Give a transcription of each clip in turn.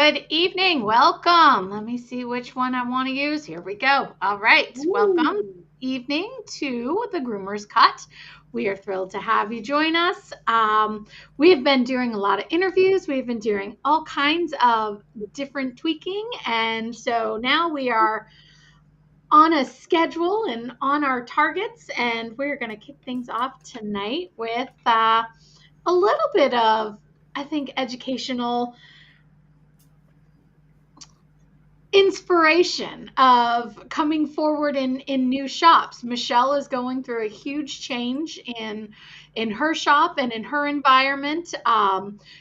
Good evening. Welcome. Let me see which one I want to use. Here we go. All right. Welcome Ooh. evening to the Groomer's Cut. We are thrilled to have you join us. We have been doing a lot of interviews. We've been doing all kinds of different tweaking. And so now we are on a schedule and on our targets. And we're going to kick things off tonight with a little bit of, I think, educational inspiration of coming forward in new shops. Michelle is going through a huge change in her shop and in her environment.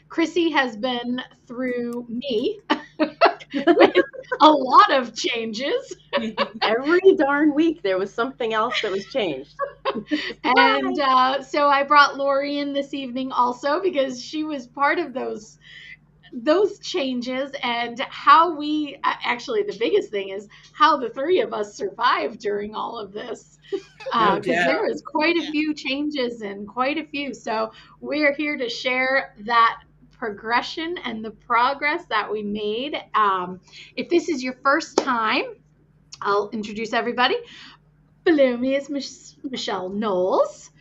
Chrissy has been through me with a lot of changes. Every darn week there was something else that was changed. And Surprise! so I brought Lori in this evening also because she was part of those changes and how we actually the biggest thing is how the three of us survived during all of this No because there doubt. was quite a few changes and quite a few, so we're here to share that progression and the progress that we made. If this is your first time, I'll introduce everybody. Below me is Michelle Knowles,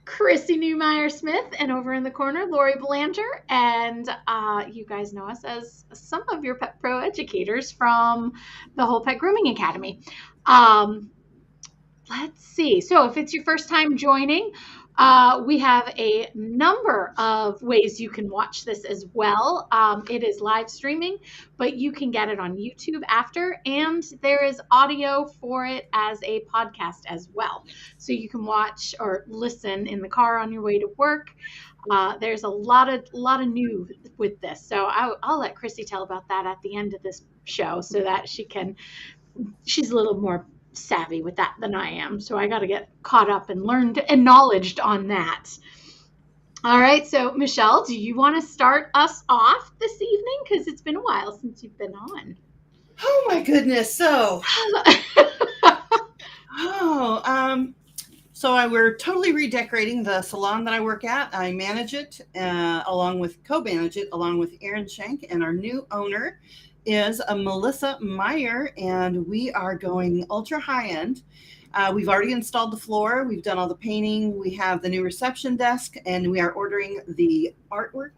Christy Newmeyer Smith, and over in the corner, Lori Belanger. And you guys know us as some of your Pet Pro educators from the Whole Pet Grooming Academy. Um, let's see. So, if it's your first time joining, we have a number of ways you can watch this as well. It is live streaming, but you can get it on YouTube after, and there is audio for it as a podcast as well. So you can watch or listen in the car on your way to work. There's a lot of new with this, so I'll let Chrissy tell about that at the end of this show, so that she's a little more savvy with that than I am. So I got to get caught up and learned and knowledged on that. All right. So, Michelle, do you want to start us off this evening? Because it's been a while since you've been on. Oh my goodness. Oh, um, we're totally redecorating the salon that I work at. I manage it, co-manage it, along with Aaron Shank, and our new owner is Melissa Meyer, and we are going ultra high end. We've already installed the floor. We've done all the painting. We have the new reception desk, and we are ordering the artwork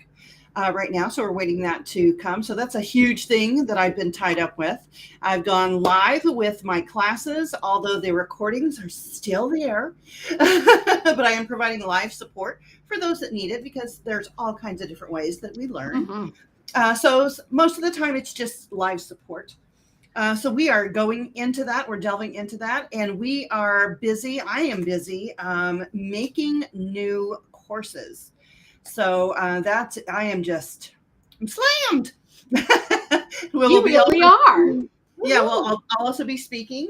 right now. So we're waiting that to come. So that's a huge thing that I've been tied up with. I've gone live with my classes, although the recordings are still there. But I am providing live support for those that need it because there's all kinds of different ways that we learn. Mm-hmm. So most of the time it's just live support. So we are going into that. We're delving into that, and we are busy. I am busy making new courses. So I'm slammed. You really are. Yeah, well, I'll also be speaking,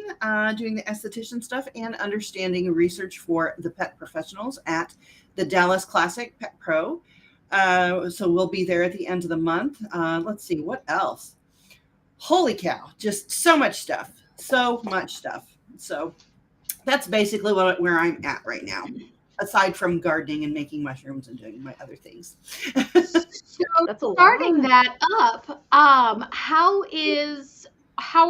doing the esthetician stuff and understanding research for the pet professionals at the Dallas Classic Pet Pro. So we'll be there at the end of the month. Let's see, what else? Holy cow, just so much stuff. So much stuff. So that's basically where I'm at right now, aside from gardening and making mushrooms and doing my other things. So That's a starting lot. that up, how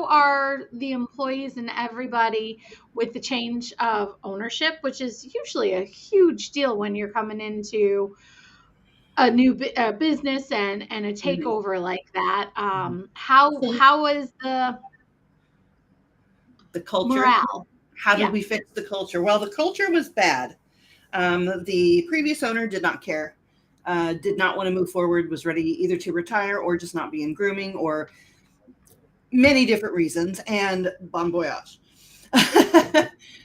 are the employees and everybody with the change of ownership, which is usually a huge deal when you're coming into a new business and a Mhm. takeover like that. So How is the the culture, morale? how did Yeah. we fix the culture? Well, the culture was bad. The previous owner did not care, did not want to move forward, was ready either to retire or just not be in grooming or many different reasons, and bon voyage.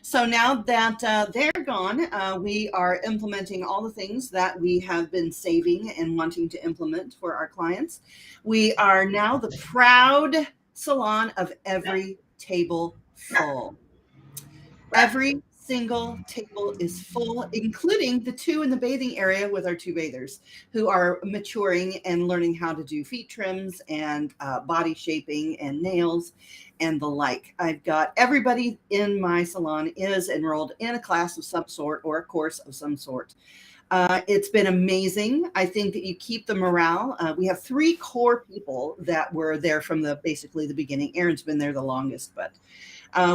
So now that they're gone, we are implementing all the things that we have been saving and wanting to implement for our clients. We are now the proud salon of every table full. Every single table is full, including the two in the bathing area with our two bathers who are maturing and learning how to do feet trims and body shaping and nails and the like. I've got everybody in my salon is enrolled in a class of some sort or a course of some sort. It's been amazing. I think that you keep the morale. We have 3 core people that were there from basically the beginning. Erin's been there the longest, but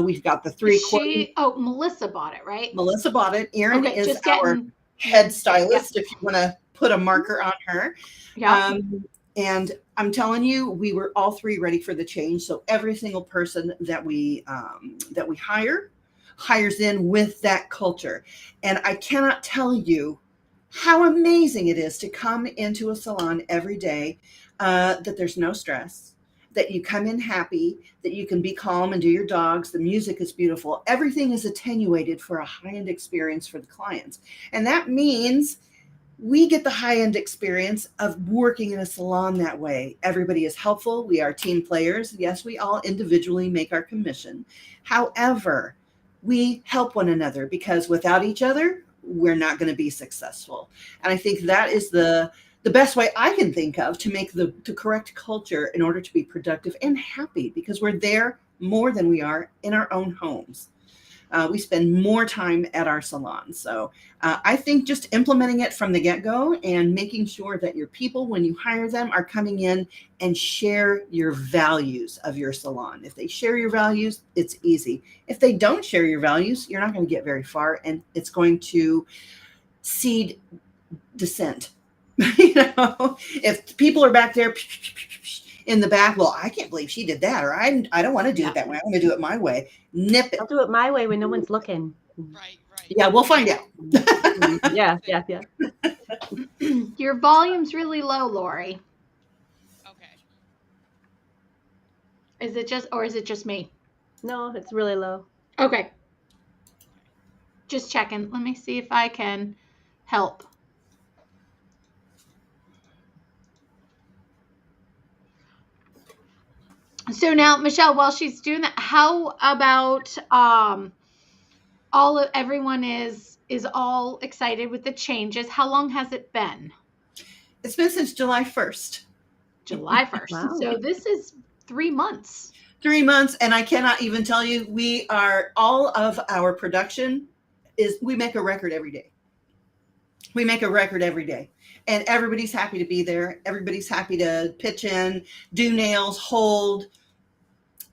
we've got the 3 core. Melissa bought it, right? Melissa bought it. Erin Okay, is just our getting head stylist, if you want to put a marker on her. yeah. And I'm telling you, we were all 3 ready for the change. So every single person that we hires in with that culture. And I cannot tell you how amazing it is to come into a salon every day, that there's no stress, that you come in happy, that you can be calm and do your dogs. The music is beautiful. Everything is attenuated for a high-end experience for the clients. And that means we get the high-end experience of working in a salon that way. Everybody is helpful. We are team players. Yes, we all individually make our commission. However, we help one another, because without each other, we're not going to be successful. And I think that is the best way I can think of to make the correct culture in order to be productive and happy, because we're there more than we are in our own homes. We spend more time at our salon. So I think just implementing it from the get-go and making sure that your people, when you hire them, are coming in and share your values of your salon. If they share your values, it's easy. If they don't share your values, you're not going to get very far, and it's going to seed dissent. If people are back there in the back, well, I can't believe she did that, or I don't want to do it that way. I'm going to do it my way. Nip it. I'll do it my way when no one's looking. Right. Yeah, we'll find out. Yeah. Your volume's really low, Lori. Okay. Is it just me? No, it's really low. Okay. Just checking. Let me see if I can help. So now, Michelle, while she's doing that, how about everyone is all excited with the changes? How long has it been? It's been since July 1st. July 1st. Wow. So this is 3 months. 3 months, and I cannot even tell you, all of our production we make a record every day. We make a record every day, and everybody's happy to be there. Everybody's happy to pitch in, do nails, hold,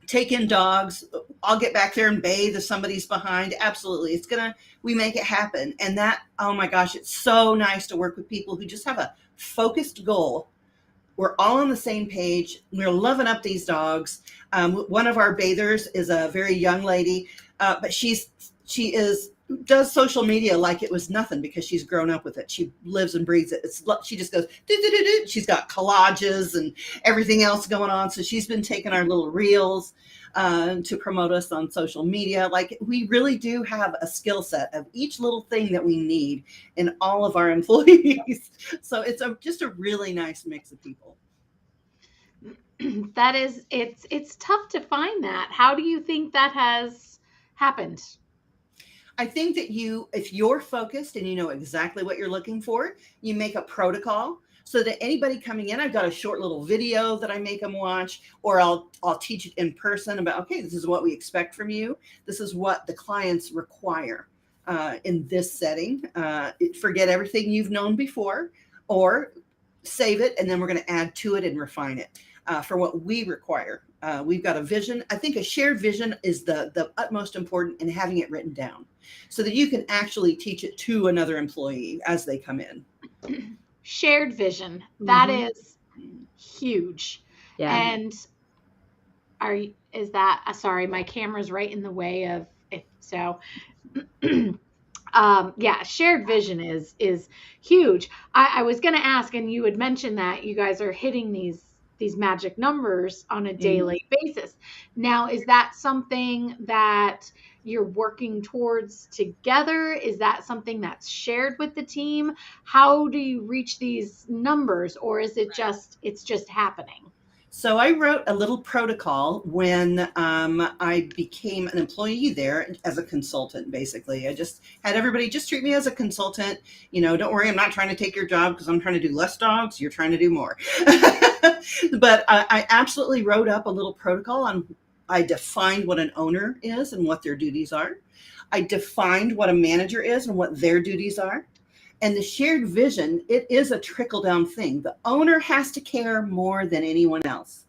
take in dogs. I'll get back there and bathe if somebody's behind. Absolutely. We make it happen. And that, oh my gosh, it's so nice to work with people who just have a focused goal. We're all on the same page. We're loving up these dogs. One of our bathers is a very young lady, but she does social media like it was nothing, because she's grown up with it. She lives and breathes it. She just goes, do. She's got collages and everything else going on. So she's been taking our little reels to promote us on social media. Like, we really do have a skill set of each little thing that we need in all of our employees. So it's just a really nice mix of people. It's tough to find that. How do you think that has happened? I think that if you're focused and you know exactly what you're looking for, you make a protocol so that anybody coming in, I've got a short little video that I make them watch, or I'll teach it in person about, okay, this is what we expect from you. This is what the clients require in this setting. Forget everything you've known before, or save it, and then we're going to add to it and refine it for what we require. We've got a vision. I think a shared vision is the utmost important in having it written down so that you can actually teach it to another employee as they come in. Shared vision. That is huge. Yeah. And sorry, my camera's right in the way of it. So yeah, shared vision is huge. I was going to ask, and you had mentioned that you guys are hitting these magic numbers on a daily basis. Now, is that something that you're working towards together? Is that something that's shared with the team? How do you reach these numbers, or is it it's just happening? So I wrote a little protocol when I became an employee there as a consultant. Basically, I just had everybody just treat me as a consultant. Don't worry, I'm not trying to take your job because I'm trying to do less dogs. You're trying to do more. But I absolutely wrote up a little protocol I defined what an owner is and what their duties are. I defined what a manager is and what their duties are. And the shared vision, it is a trickle down thing. The owner has to care more than anyone else.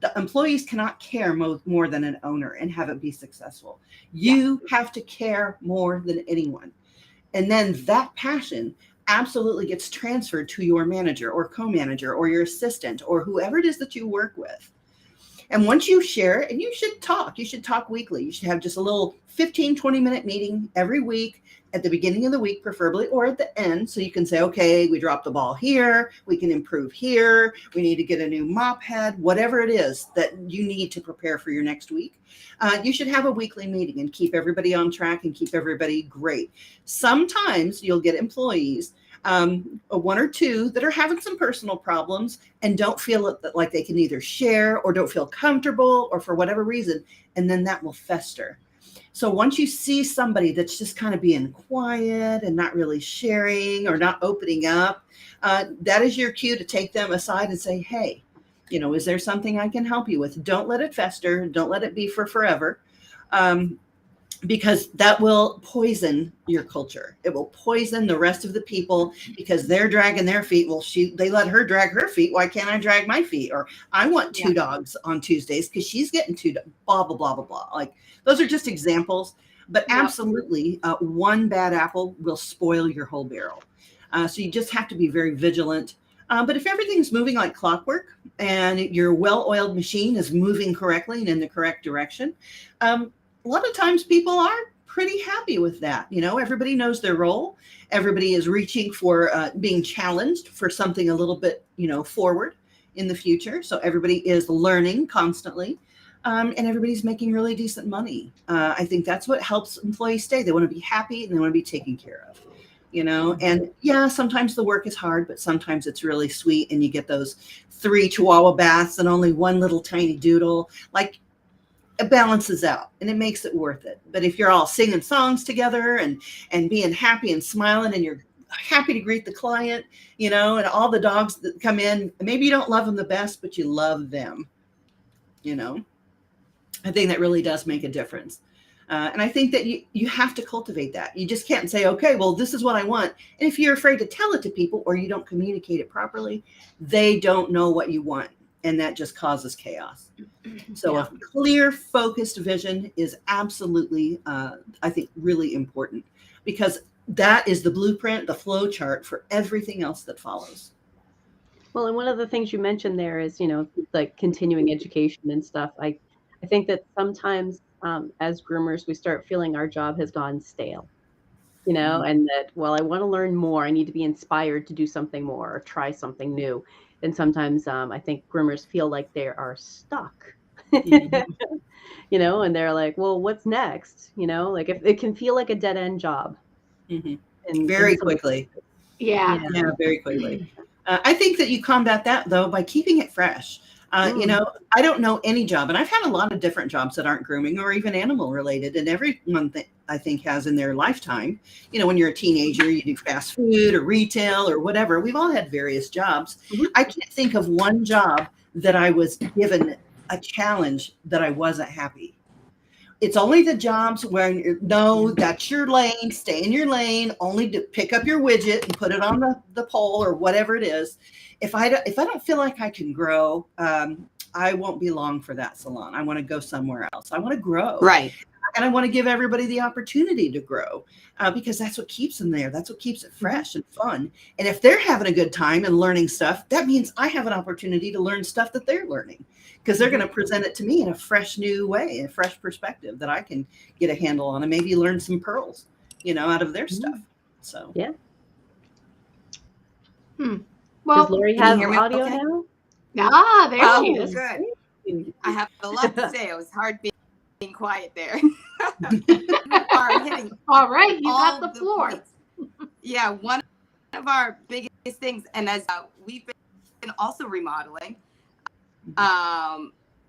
The employees cannot care more than an owner and have it be successful. You have to care more than anyone. And then that passion absolutely gets transferred to your manager or co-manager or your assistant or whoever it is that you work with. And once you share, and you should talk weekly. You should have just a little 15, 20-minute meeting every week at the beginning of the week, preferably, or at the end. So you can say, okay, we dropped the ball here. We can improve here. We need to get a new mop head, whatever it is that you need to prepare for your next week. You should have a weekly meeting and keep everybody on track and keep everybody great. Sometimes you'll get employees, one or two, that are having some personal problems and don't feel like they can either share or don't feel comfortable or for whatever reason, and then that will fester. So once you see somebody that's just kind of being quiet and not really sharing or not opening up, that is your cue to take them aside and say, hey, is there something I can help you with? Don't let it fester. Don't let it be for forever. Because that will poison your culture. It will poison the rest of the people because they're dragging their feet. Well, they let her drag her feet. Why can't I drag my feet? Or I want two dogs on Tuesdays because she's getting two, blah, blah, blah, blah, blah. Like, those are just examples, but absolutely one bad apple will spoil your whole barrel. So you just have to be very vigilant. But if everything's moving like clockwork and your well-oiled machine is moving correctly and in the correct direction, a lot of times people are pretty happy with that. Everybody knows their role. Everybody is reaching for being challenged for something a little bit, forward in the future. So everybody is learning constantly, and everybody's making really decent money. I think that's what helps employees stay. They want to be happy and they want to be taken care of, and sometimes the work is hard, but sometimes it's really sweet. And you get those 3 Chihuahua baths and only one little tiny doodle. Like, it balances out and it makes it worth it. But if you're all singing songs together and being happy and smiling and you're happy to greet the client, and all the dogs that come in, maybe you don't love them the best, but you love them, I think that really does make a difference. And I think that you have to cultivate that. You just can't say, okay, well, this is what I want. And if you're afraid to tell it to people or you don't communicate it properly, they don't know what you want. And that just causes chaos. So a clear, focused vision is absolutely, I think, really important, because that is the blueprint, the flow chart for everything else that follows. Well, and one of the things you mentioned there is, like continuing education and stuff. I think that sometimes as groomers, we start feeling our job has gone stale, and that, well, I want to learn more. I need to be inspired to do something more or try something new. And sometimes I think groomers feel like they are stuck, and they're like, well, what's next? Like, if it can feel like a dead end job. And very quickly. Yeah, very quickly. I think that you combat that, though, by keeping it fresh. I don't know any job, and I've had a lot of different jobs that aren't grooming or even animal related, and everyone I think has in their lifetime, when you're a teenager, you do fast food or retail or whatever. We've all had various jobs. I can't think of one job that I was given a challenge that I wasn't happy. It's only the jobs where, no, that's your lane, stay in your lane, only to pick up your widget and put it on the pole or whatever it is. If I don't feel like I can grow, I won't be long for that salon. I want to go somewhere else. I want to grow. Right. And I want to give everybody the opportunity to grow, because that's what keeps them there. That's what keeps it fresh and fun. And if they're having a good time and learning stuff, that means I have an opportunity to learn stuff that they're learning, because they're going to present it to me in a fresh new way, a fresh perspective that I can get a handle on and maybe learn some pearls, out of their stuff. So, yeah. Well, does Lori have hear me audio okay? now? There she is. Good. I have a lot to say. It was hard being quiet there. All right, you got the floor. Points. Yeah, one of our biggest things, and as we've been also remodeling,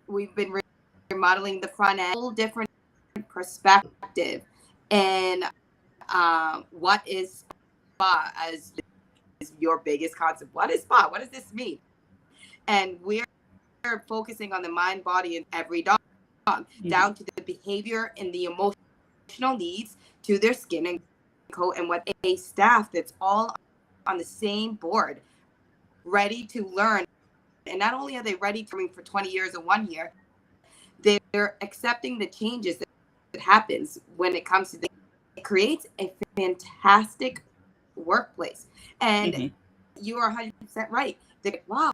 we've been remodeling the front end, a whole different perspective. And what is spa as your biggest concept? What is spa? What does this mean? And we're focusing on the mind, body, and every dog, down to the behavior and the emotional needs, to their skin and coat and what a staff that's all on the same board, ready to learn. And not only are they ready for 20 years or 1 year, they're accepting the changes that happens when it comes to this. It creates a fantastic workplace. And you are 100% right. They're, wow,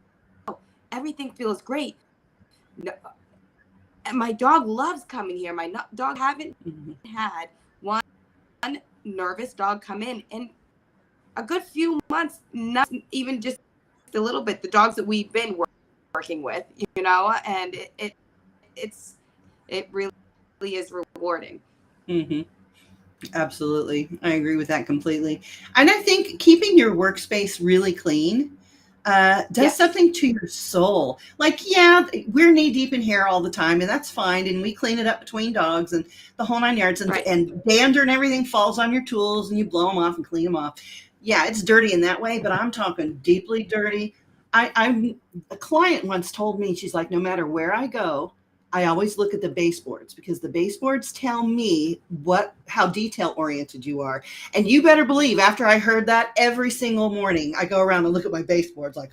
everything feels great. No, and my dog loves coming here. My dog haven't had one nervous dog come in a good few months, not even just a little bit. The dogs that we've been working with, you know, and it really is rewarding. Absolutely. I agree with that completely. And I think keeping your workspace really clean does something to your soul. Like, yeah, we're knee deep in hair all the time, and that's fine. And we clean it up between dogs and the whole 9 yards, and dander and everything falls on your tools and you blow them off and clean them off. Yeah, it's dirty in that way, but I'm talking deeply dirty. A client once told me, she's like, no matter where I go, I always look at the baseboards, because the baseboards tell me how detail oriented you are. And you better believe, after I heard that, every single morning I go around and look at my baseboards like,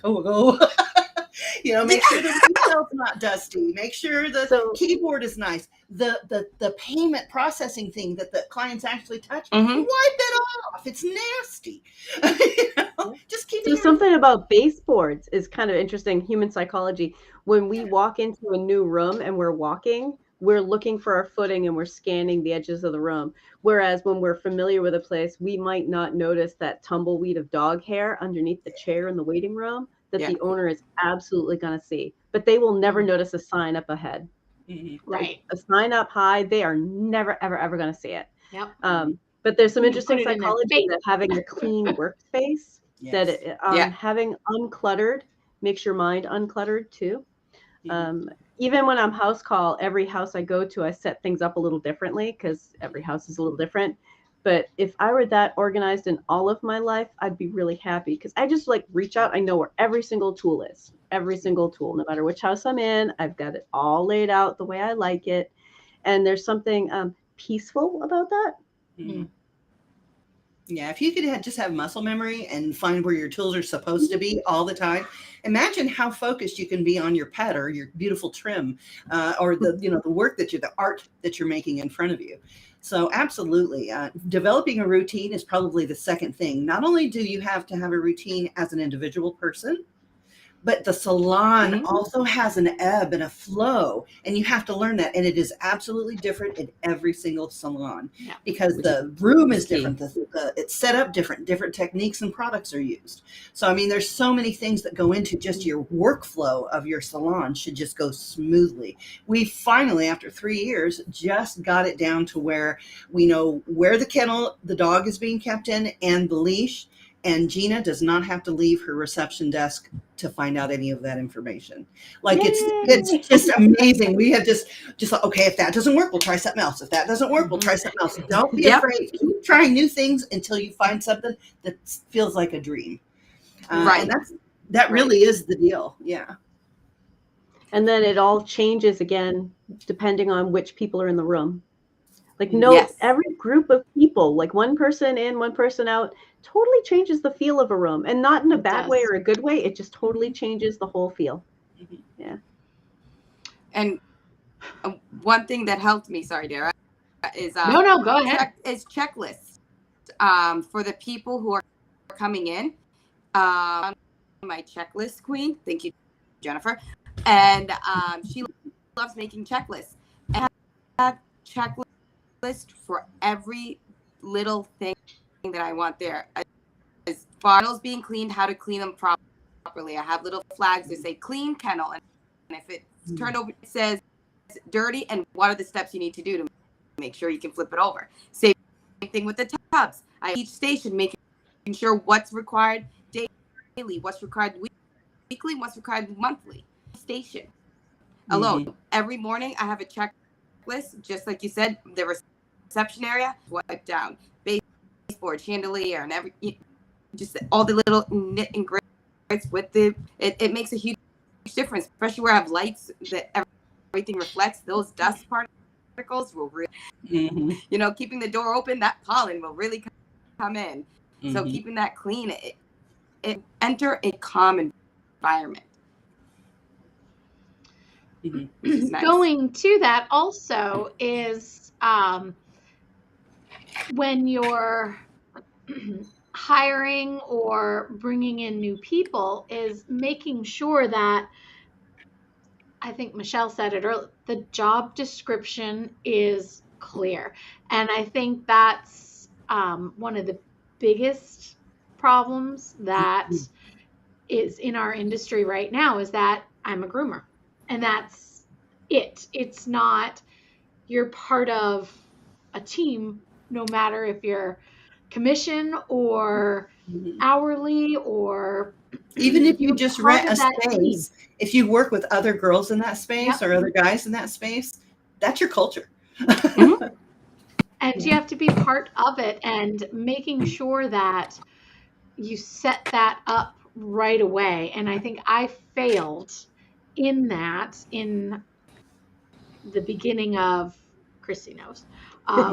you know, make sure the detail's not dusty, make sure the keyboard is nice, the payment processing thing that the clients actually touch, wipe it off. It's nasty. You know, just keep it. Something about baseboards is kind of interesting. Human psychology. When we walk into a new room and we're walking, we're looking for our footing and we're scanning the edges of the room. Whereas when we're familiar with a place, we might not notice that tumbleweed of dog hair underneath the chair in the waiting room that the owner is absolutely going to see. But they will never notice a sign up ahead. Right. A sign up high, they are never, ever going to see it. Yep. But there's some interesting psychology that having a clean workspace, that having uncluttered makes your mind uncluttered too. Even when I'm house call, every house I go to, I set things up a little differently because every house is a little different. But if I were that organized in all of my life, I'd be really happy, because I just like reach out. I know where every single tool is, every single tool, no matter which house I'm in. I've got it all laid out the way I like it. And there's something peaceful about that. Yeah, if you could just have muscle memory and find where your tools are supposed to be all the time, imagine how focused you can be on your pet or your beautiful trim, or the work the art that you're making in front of you. So absolutely, developing a routine is probably the second thing. Not only do you have to have a routine as an individual person, but the salon also has an ebb and a flow, and you have to learn that. And it is absolutely different in every single salon, because the room is different. It's set up different techniques and products are used. So, I mean, there's so many things that go into just your workflow of your salon should just go smoothly. We finally, after 3 years, just got it down to where we know where the kennel the dog is being kept in and the leash. And Gina does not have to leave her reception desk to find out any of that information. Like, it's just amazing. We have just like, okay, if that doesn't work, we'll try something else. If that doesn't work, we'll try something else. Don't be afraid. Keep trying new things until you find something that feels like a dream. And that really is the deal. Yeah. And then it all changes again, depending on which people are in the room. Like, every group of people, like one person in, one person out, totally changes the feel of a room, and not in a bad way or a good way. It just totally changes the whole feel. Yeah. And one thing that helped me, sorry, Dara, is no, go ahead. Is checklists for the people who are coming in. My checklist queen, thank you, Jennifer, and she loves making checklists. And I have checklists for every little thing that I want there. As bottles being cleaned, how to clean them properly. I have little flags that say clean kennel, and if it's turned over, it says dirty, and what are the steps you need to do to make sure you can flip it over. Same thing with the tubs. Each station making sure what's required daily, what's required weekly, what's required monthly. Station alone. Every morning I have a checklist, just like you said, the reception area, wipe down, baseboard, chandelier, and just all the little knit and grits with it makes a huge difference, especially where I have lights that everything reflects. Those dust particles will really, keeping the door open, that pollen will really come in. So Mhm. keeping that clean, it enter a calm environment, Mhm. which is nice. Going to that also is when you're hiring or bringing in new people, is making sure that, I think Michelle said it earlier, the job description is clear. And I think that's one of the biggest problems that is in our industry right now, is that I'm a groomer, and that's it. It's not, you're part of a team, no matter if you're commission or Mhm. hourly, or Even if you you're just part rent of a that team. space, if you work with other girls in that space Yep. or other guys in that space, that's your culture. And you have to be part of it, and making sure that you set that up right away. And I think I failed in that in the beginning of, Chrissy knows. I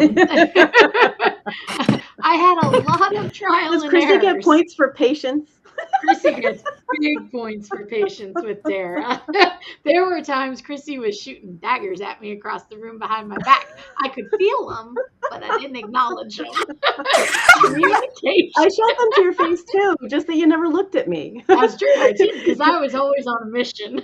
had a lot of trial Does and Chrissy get errors. points for patience? Chrissy gets big points for patience with Dara. There were times Chrissy was shooting daggers at me across the room behind my back. I could feel them, but I didn't acknowledge them. Communication. I showed them to your face too, just that you never looked at me. That's true. I did, because I was always on a mission.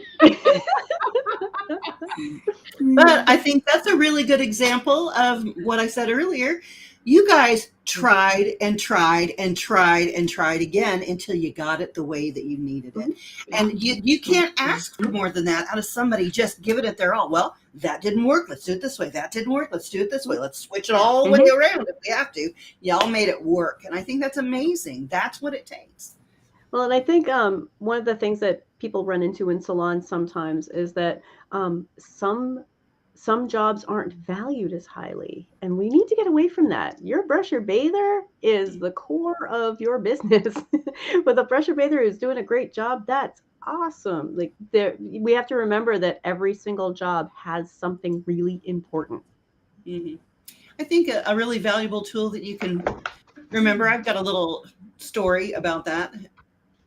But I think that's a really good example of what I said earlier. You guys tried and tried and tried and tried again until you got it the way that you needed it. And you can't ask for more than that out of somebody. Just give it their all. Well, that didn't work. Let's do it this way. That didn't work. Let's do it this way. Let's switch it all the way around if we have to. Y'all made it work. And I think that's amazing. That's what it takes. Well, and I think one of the things that people run into in salons sometimes is that some jobs aren't valued as highly, and we need to get away from that. Your brusher bather is the core of your business. With a brusher bather who's doing a great job, that's awesome. Like, we have to remember that every single job has something really important. Mm-hmm. I think a really valuable tool that you can remember, I've got a little story about that.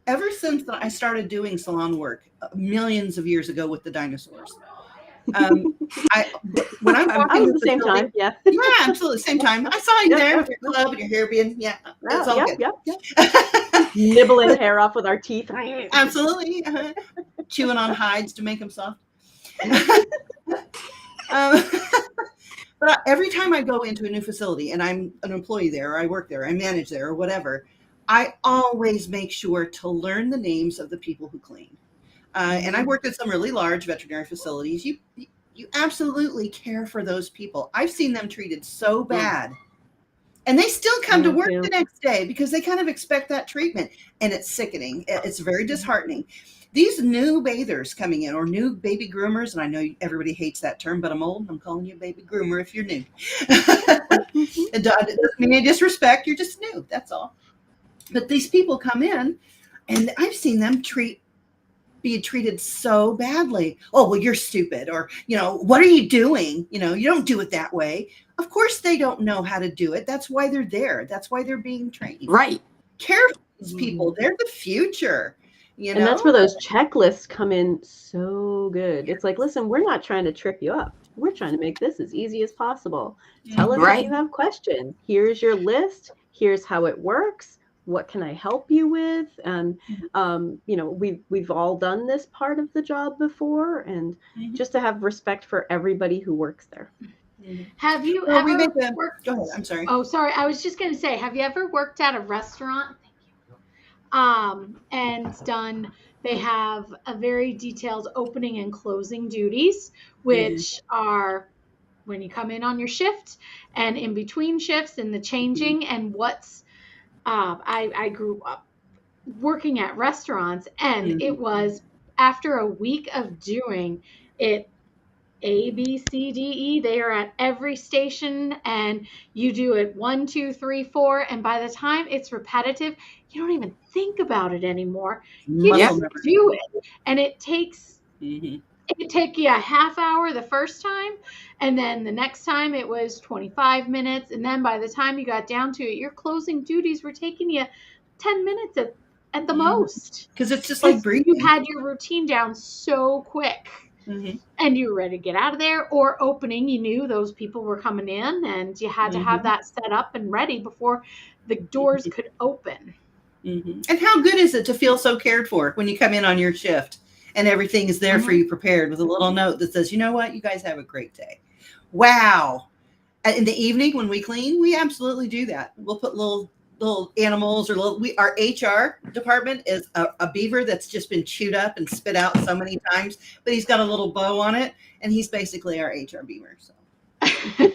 Ever since I started doing salon work millions of years ago with the dinosaurs, when I'm I walking was the the same facility, time, yeah. yeah, absolutely, same time. I saw you Yep, there yep. with your club and your hair being, yeah, it's all good. Yep. Nibbling hair off with our teeth. Absolutely, chewing on hides to make them soft. But every time I go into a new facility and I'm an employee there, or I work there, I manage there, or whatever, I always make sure to learn the names of the people who clean. And I worked at some really large veterinary facilities. You absolutely care for those people. I've seen them treated so bad, and they still come to work the next day because they kind of expect that treatment, and it's sickening. It's very disheartening. These new bathers coming in, or new baby groomers, and I know everybody hates that term, but I'm old. I'm calling you a baby groomer if you're new. It doesn't mean any disrespect. You're just new. That's all. But these people come in, and I've seen them be treated so badly. Oh, well, you're stupid. Or, what are you doing? You don't do it that way. Of course, they don't know how to do it. That's why they're there. That's why they're being trained. Right. Care for these people. They're the future. And that's where those checklists come in so good. It's like, listen, we're not trying to trip you up. We're trying to make this as easy as possible. Tell us if you have questions. Here's your list. Here's how it works. What can I help you with? And, we've all done this part of the job before, and just to have respect for everybody who works there. Have you ever worked? Go ahead. I'm sorry. Oh, sorry. I was just going to say, have you ever worked at a restaurant? And they have a very detailed opening and closing duties, which are when you come in on your shift and in between shifts and the changing and what's, I grew up working at restaurants, and it was after a week of doing it, A, B, C, D, E. They are at every station, and you do it 1, 2, 3, 4. And by the time it's repetitive, you don't even think about it anymore. You just do it. And it takes It'd take you a half hour the first time, and then the next time it was 25 minutes, and then by the time you got down to it, your closing duties were taking you 10 minutes at the most. Because it's just like breathing. You had your routine down so quick. Mm-hmm. And you were ready to get out of there, or opening, you knew those people were coming in, and you had to have that set up and ready before the doors could open. Mm-hmm. And how good is it to feel so cared for when you come in on your shift and everything is there for you prepared with a little note that says, you know what, you guys have a great day. Wow. In the evening when we clean, we absolutely do that. We'll put little animals or our HR department is a beaver that's just been chewed up and spit out so many times, but he's got a little bow on it, and he's basically our HR beaver. So I'm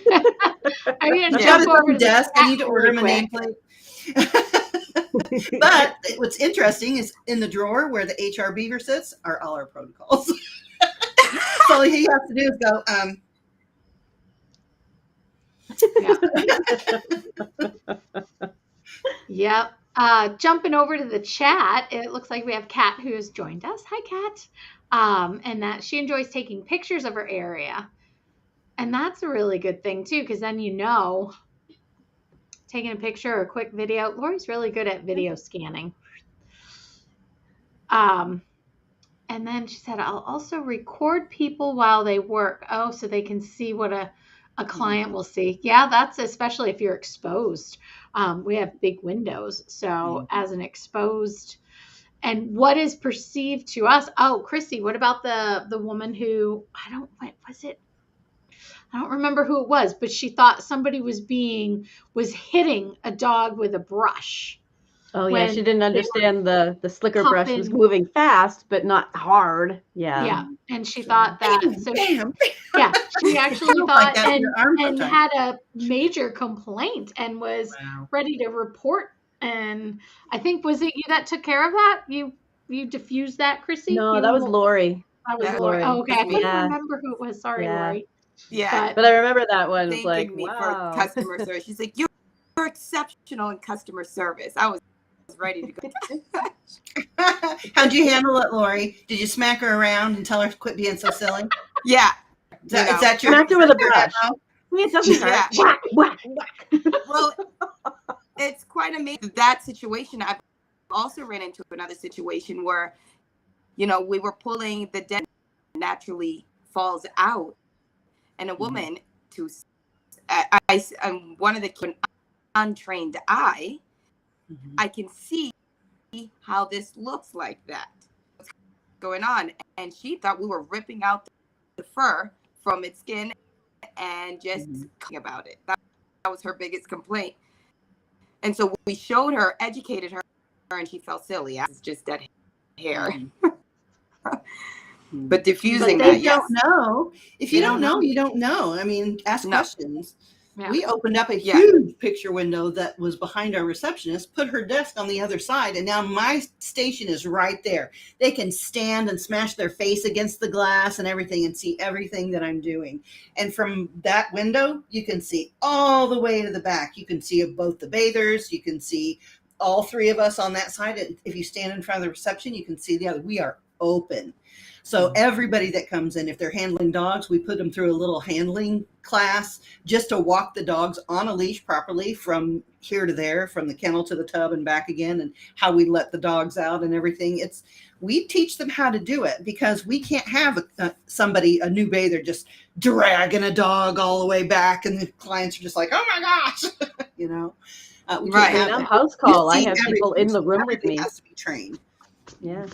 gonna jump over to the desk. I need to really order him a nameplate. But what's interesting is in the drawer where the HR beaver sits are all our protocols. So all he has to do is go, Yep. Jumping over to the chat, it looks like we have Kat who has joined us. Hi, Kat. And that she enjoys taking pictures of her area. And that's a really good thing, too, because then taking a picture or a quick video. Lori's really good at video scanning. And then she said, I'll also record people while they work. Oh, so they can see what a client will see. Yeah, that's especially if you're exposed. We have big windows. So as an exposed, and what is perceived to us. Oh, Chrissy, what about the woman who, I don't remember who it was, but she thought somebody was hitting a dog with a brush. Oh yeah, she didn't understand the slicker brush was moving fast, but not hard. Yeah. Yeah, and she thought that. So bam. Yeah, she actually thought and had a major complaint and was ready to report. And I think, was it you that took care of that? You diffused that, Chrissy? No, that was Lori. That was Lori. Oh, okay, I couldn't remember who it was. Sorry, Lori. Yeah, but I remember that one. It was like, me wow. For customer service. She's like, you're exceptional in customer service. I was ready to go. How'd you handle it, Lori? Did you smack her around and tell her to quit being so silly? Yeah. Is that your smacked her with a brush? It doesn't hurt. Yeah. Whack, whack. Well, it's quite amazing. That situation, I've also ran into another situation where, we were pulling the den naturally falls out, and a woman one of the untrained eye, I can see how this looks like that. What's going on? And she thought we were ripping out the fur from its skin and just talking about it. That was her biggest complaint. And so we showed her, educated her, and she felt silly. It's just dead hair. But diffusing but they that, don't know. If you don't know, you don't know. I mean, ask questions. Yeah. We opened up a huge picture window that was behind our receptionist, put her desk on the other side, and now my station is right there. They can stand and smash their face against the glass and everything and see everything that I'm doing. And from that window, you can see all the way to the back. You can see both the bathers. You can see all three of us on that side. And if you stand in front of the reception, you can see the other. We are open. So everybody that comes in, if they're handling dogs, we put them through a little handling class just to walk the dogs on a leash properly from here to there, from the kennel to the tub and back again, and how we let the dogs out and everything. We teach them how to do it, because we can't have a new bather just dragging a dog all the way back, and the clients are just like, oh my gosh, Right. I'm house call. I have people in the room with me. Has to be trained. Yeah.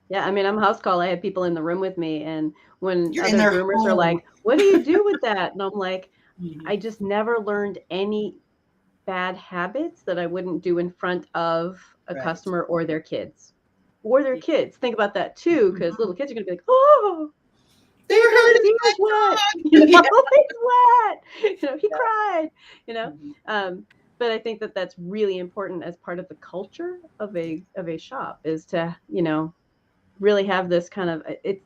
Yeah, I mean, I'm house call. I have people in the room with me, and when You're other groomers are like, what do you do with that? And I'm like, I just never learned any bad habits that I wouldn't do in front of a customer or their kids. Think about that too, because little kids are going to be like, oh, they were hurting. He's wet. He's wet. He cried. But I think that that's really important as part of the culture of a shop, is to, really have this kind of it.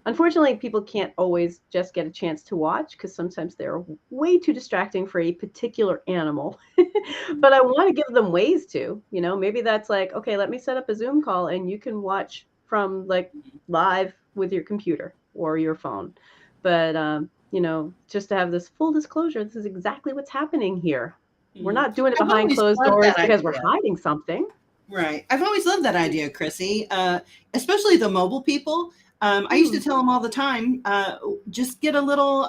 Unfortunately, people can't always just get a chance to watch, because sometimes they're way too distracting for a particular animal. But I want to give them ways to, maybe that's like, okay, let me set up a Zoom call and you can watch from like live with your computer, or your phone. But, just to have this full disclosure, this is exactly what's happening here. We're not doing it I've behind always closed loved doors that because we're idea. hiding something. Right. I've always loved that idea, Chrissy, especially the mobile people. I used to tell them all the time, just get a little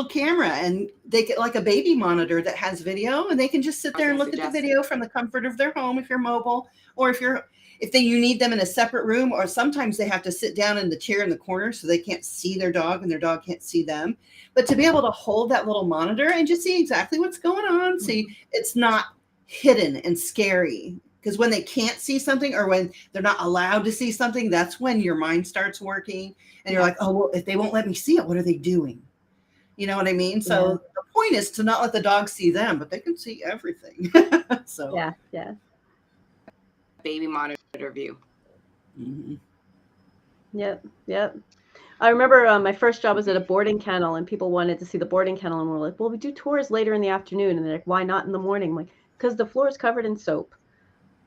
camera, and they get like a baby monitor that has video, and they can just sit there and look at the video from the comfort of their home if you're mobile, or if you need them in a separate room, or sometimes they have to sit down in the chair in the corner so they can't see their dog and their dog can't see them. But to be able to hold that little monitor and just see exactly what's going on, see it's not hidden and scary. Because when they can't see something, or when they're not allowed to see something, that's when your mind starts working, and you're like, oh, well, if they won't let me see it, what are they doing? You know what I mean? So the point is to not let the dog see them, but they can see everything. So yeah. Baby monitor view. Mm-hmm. Yep. I remember my first job was at a boarding kennel, and people wanted to see the boarding kennel, and we're like, well, we do tours later in the afternoon. And they're like, why not in the morning? I'm like, because the floor is covered in soap.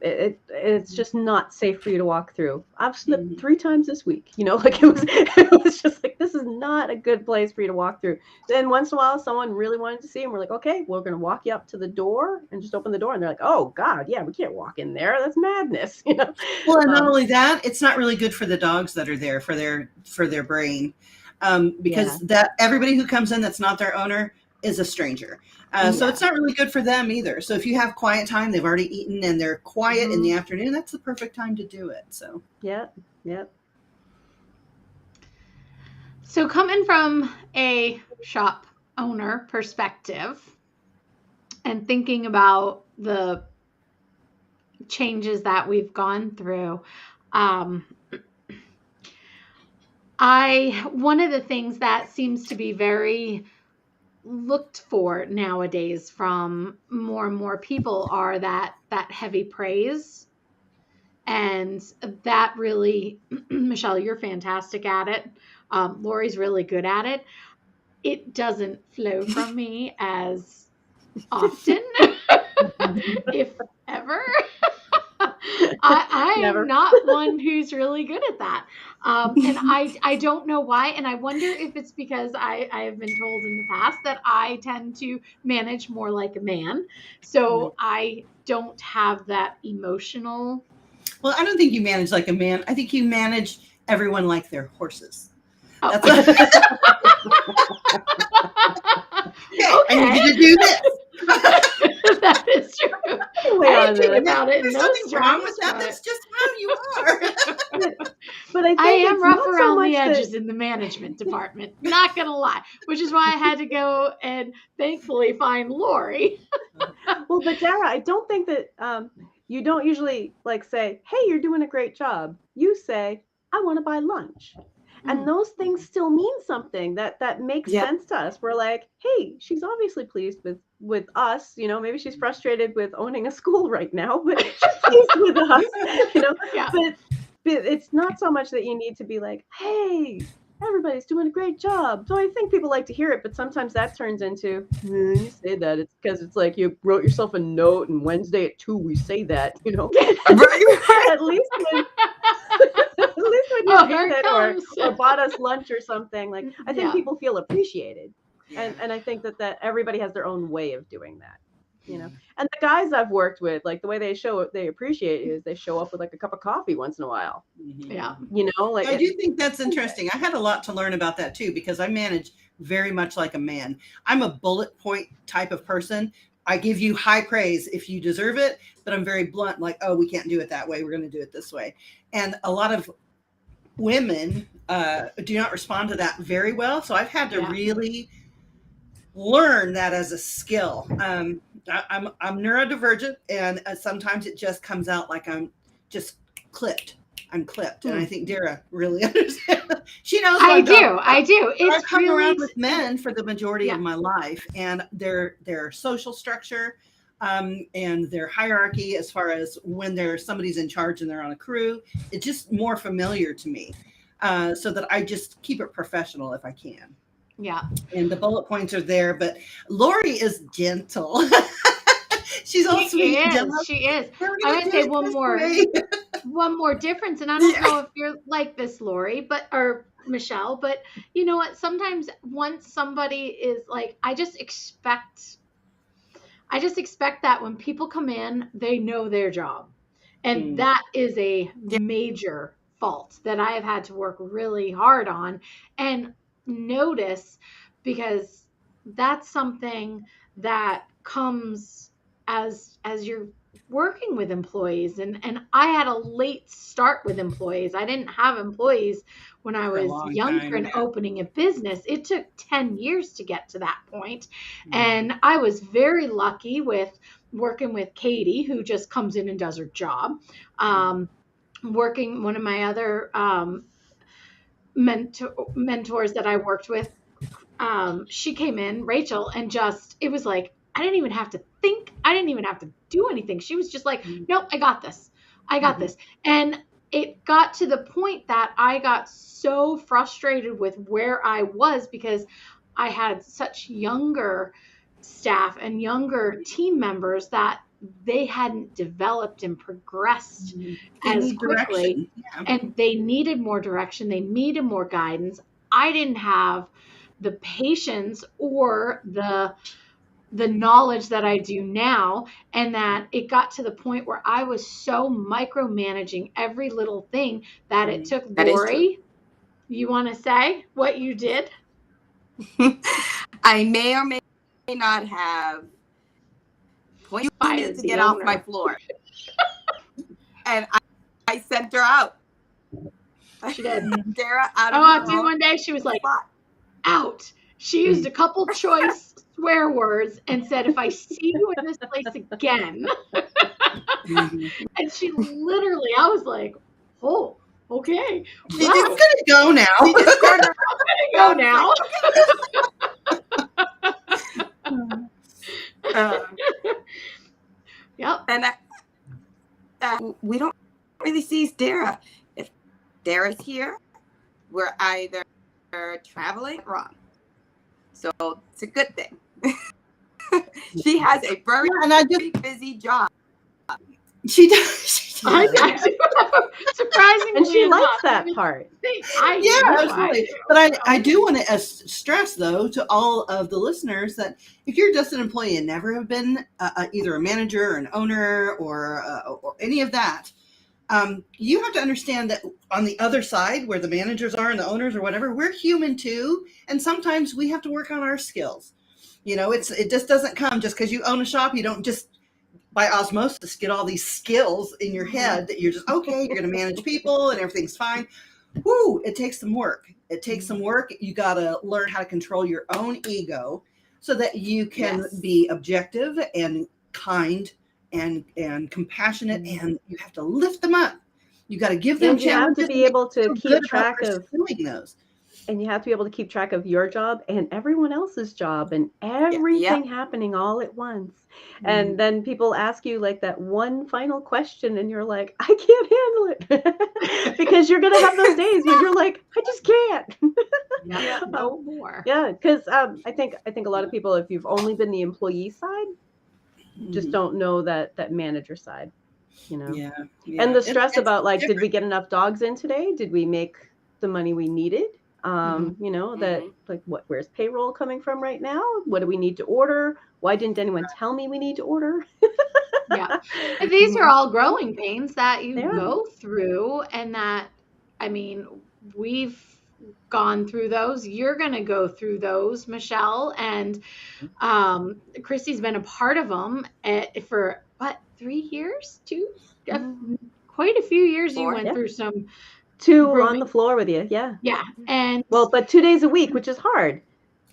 It's just not safe for you to walk through. I've slipped 3 times this week, like it was just like, this is not a good place for you to walk through. Then once in a while, someone really wanted to see, and we're like, okay, we're going to walk you up to the door and just open the door. And they're like, oh God, yeah, we can't walk in there. That's madness. Well, and not only that, it's not really good for the dogs that are there for their brain. Because that everybody who comes in that's not their owner is a stranger. So it's not really good for them either. So if you have quiet time, they've already eaten and they're quiet in the afternoon, that's the perfect time to do it. So Yep. So coming from a shop owner perspective and thinking about the changes that we've gone through, one of the things that seems to be very looked for nowadays from more and more people are that heavy praise. And that really, Michelle, you're fantastic at it. Lori's really good at it. It doesn't flow from me as often, if ever. I am not one who's really good at that. And I don't know why. And I wonder if it's because I have been told in the past that I tend to manage more like a man. So I don't have that emotional. Well, I don't think you manage like a man. I think you manage everyone like they're horses. Oh. That's what... okay. I need you to do this. That is true. I think about it. There's nothing wrong with that. That's just how you are. But I am rough around the edges in the management department. Not gonna lie, which is why I had to go and thankfully find Lori. Well, but Dara, I don't think that you don't usually like say, "Hey, you're doing a great job." You say, "I want to buy lunch." And those things still mean something that makes sense to us. We're like, hey, she's obviously pleased with us. Maybe she's frustrated with owning a school right now, but she's pleased with us. But it's not so much that you need to be like, hey, everybody's doing a great job. So I think people like to hear it, but sometimes that turns into, you say that. It's because it's like you wrote yourself a note, and Wednesday at 2 we say that. At least when... At least when you did it or bought us lunch or something, like I think people feel appreciated, and I think that everybody has their own way of doing that, And the guys I've worked with, like the way they appreciate it is they show up with like a cup of coffee once in a while. Yeah, like I do think that's interesting. I had a lot to learn about that too, because I manage very much like a man. I'm a bullet point type of person. I give you high praise if you deserve it, but I'm very blunt, like, oh, we can't do it that way. We're going to do it this way. And a lot of women do not respond to that very well. So I've had to really learn that as a skill. I'm neurodivergent, and sometimes it just comes out like I'm just clipped. I'm clipped, and I think Dara really understands. She knows. I do. It's I've come around with men for the majority of my life, and their social structure, and their hierarchy, as far as when somebody's in charge and they're on a crew, it's just more familiar to me. So that I just keep it professional if I can. Yeah. And the bullet points are there, but Lori is gentle. She's all sweet. She is. I would say one more difference, and I don't know if you're like this, Lori, or Michelle, but you know what? Sometimes once somebody is like, I just expect that when people come in, they know their job. And that is a major fault that I have had to work really hard on and notice, because that's something that comes as you're working with employees, and I had a late start with employees. I didn't have employees when I For a was long younger time, and yeah. opening a business. It took 10 years to get to that point. And I was very lucky with working with Katie, who just comes in and does her job. Working, one of my other mentors that I worked with, she came in, Rachel, and just, it was like, I didn't even have to think. I didn't even have to do anything. She was just like, nope, I got this. I got this. And it got to the point that I got so frustrated with where I was, because I had such younger staff and younger team members that they hadn't developed and progressed They as need quickly. direction. Yeah. And they needed more direction. They needed more guidance. I didn't have the patience or the knowledge that I do now, and that it got to the point where I was so micromanaging every little thing that it took That is true. Lori. You want to say what you did? I may or may not have pointed Fired to the get off owner. my floor, and I sent her out. She did. Dara out I of walked her in own one day. She was like, spot. out. She used a couple choice swear words and said, if I see you in this place again. And she literally, I was like, oh, okay. She's Wow. just gonna go now. She just turned around. Go now. Yep. And we don't really see Dara. If Dara's here, we're either traveling or wrong. So it's a good thing. She has a very, And I just, very busy job. she does. I do. Surprisingly And she enough, likes that even part. I Yeah, do. absolutely. do. But I do want to stress, though, to all of the listeners that if you're just an employee and never have been either a manager or an owner or any of that, you have to understand that on the other side, where the managers are and the owners or whatever, we're human too, and sometimes we have to work on our skills. You know, it just doesn't come just because you own a shop. You don't just by osmosis get all these skills in your head that you're just okay. You're going to manage people and everything's fine. Woo! It takes some work. It takes some work. You got to learn how to control your own ego so that you can be objective and kind and compassionate, and you have to lift them up. You got to give them And you have challenges. to be able to Feel keep good track about of, pursuing those. and you have to be able to keep track of your job and everyone else's job and everything happening all at once. And then people ask you like that one final question and you're like, I can't handle it. Because you're going to have those days when you're like, I just can't. No more. Yeah, because I think a lot of people, if you've only been the employee side, just don't know that manager side, you know. Yeah. And the stress It's about like, different. did we get enough dogs in today? Did we make the money we needed? You know, that like where's payroll coming from right now? What do we need to order? Why didn't anyone tell me we need to order? Yeah. And these are all growing pains that you Yeah. go through, and that, I mean, we've gone through those. You're going to go through those, Michelle, and Christy's been a part of them for what, 3 years? 2? Quite a few years. 4, you went through some 2 grooming. on the floor with you. Yeah. Yeah. And Well, but 2 days a week, which is hard.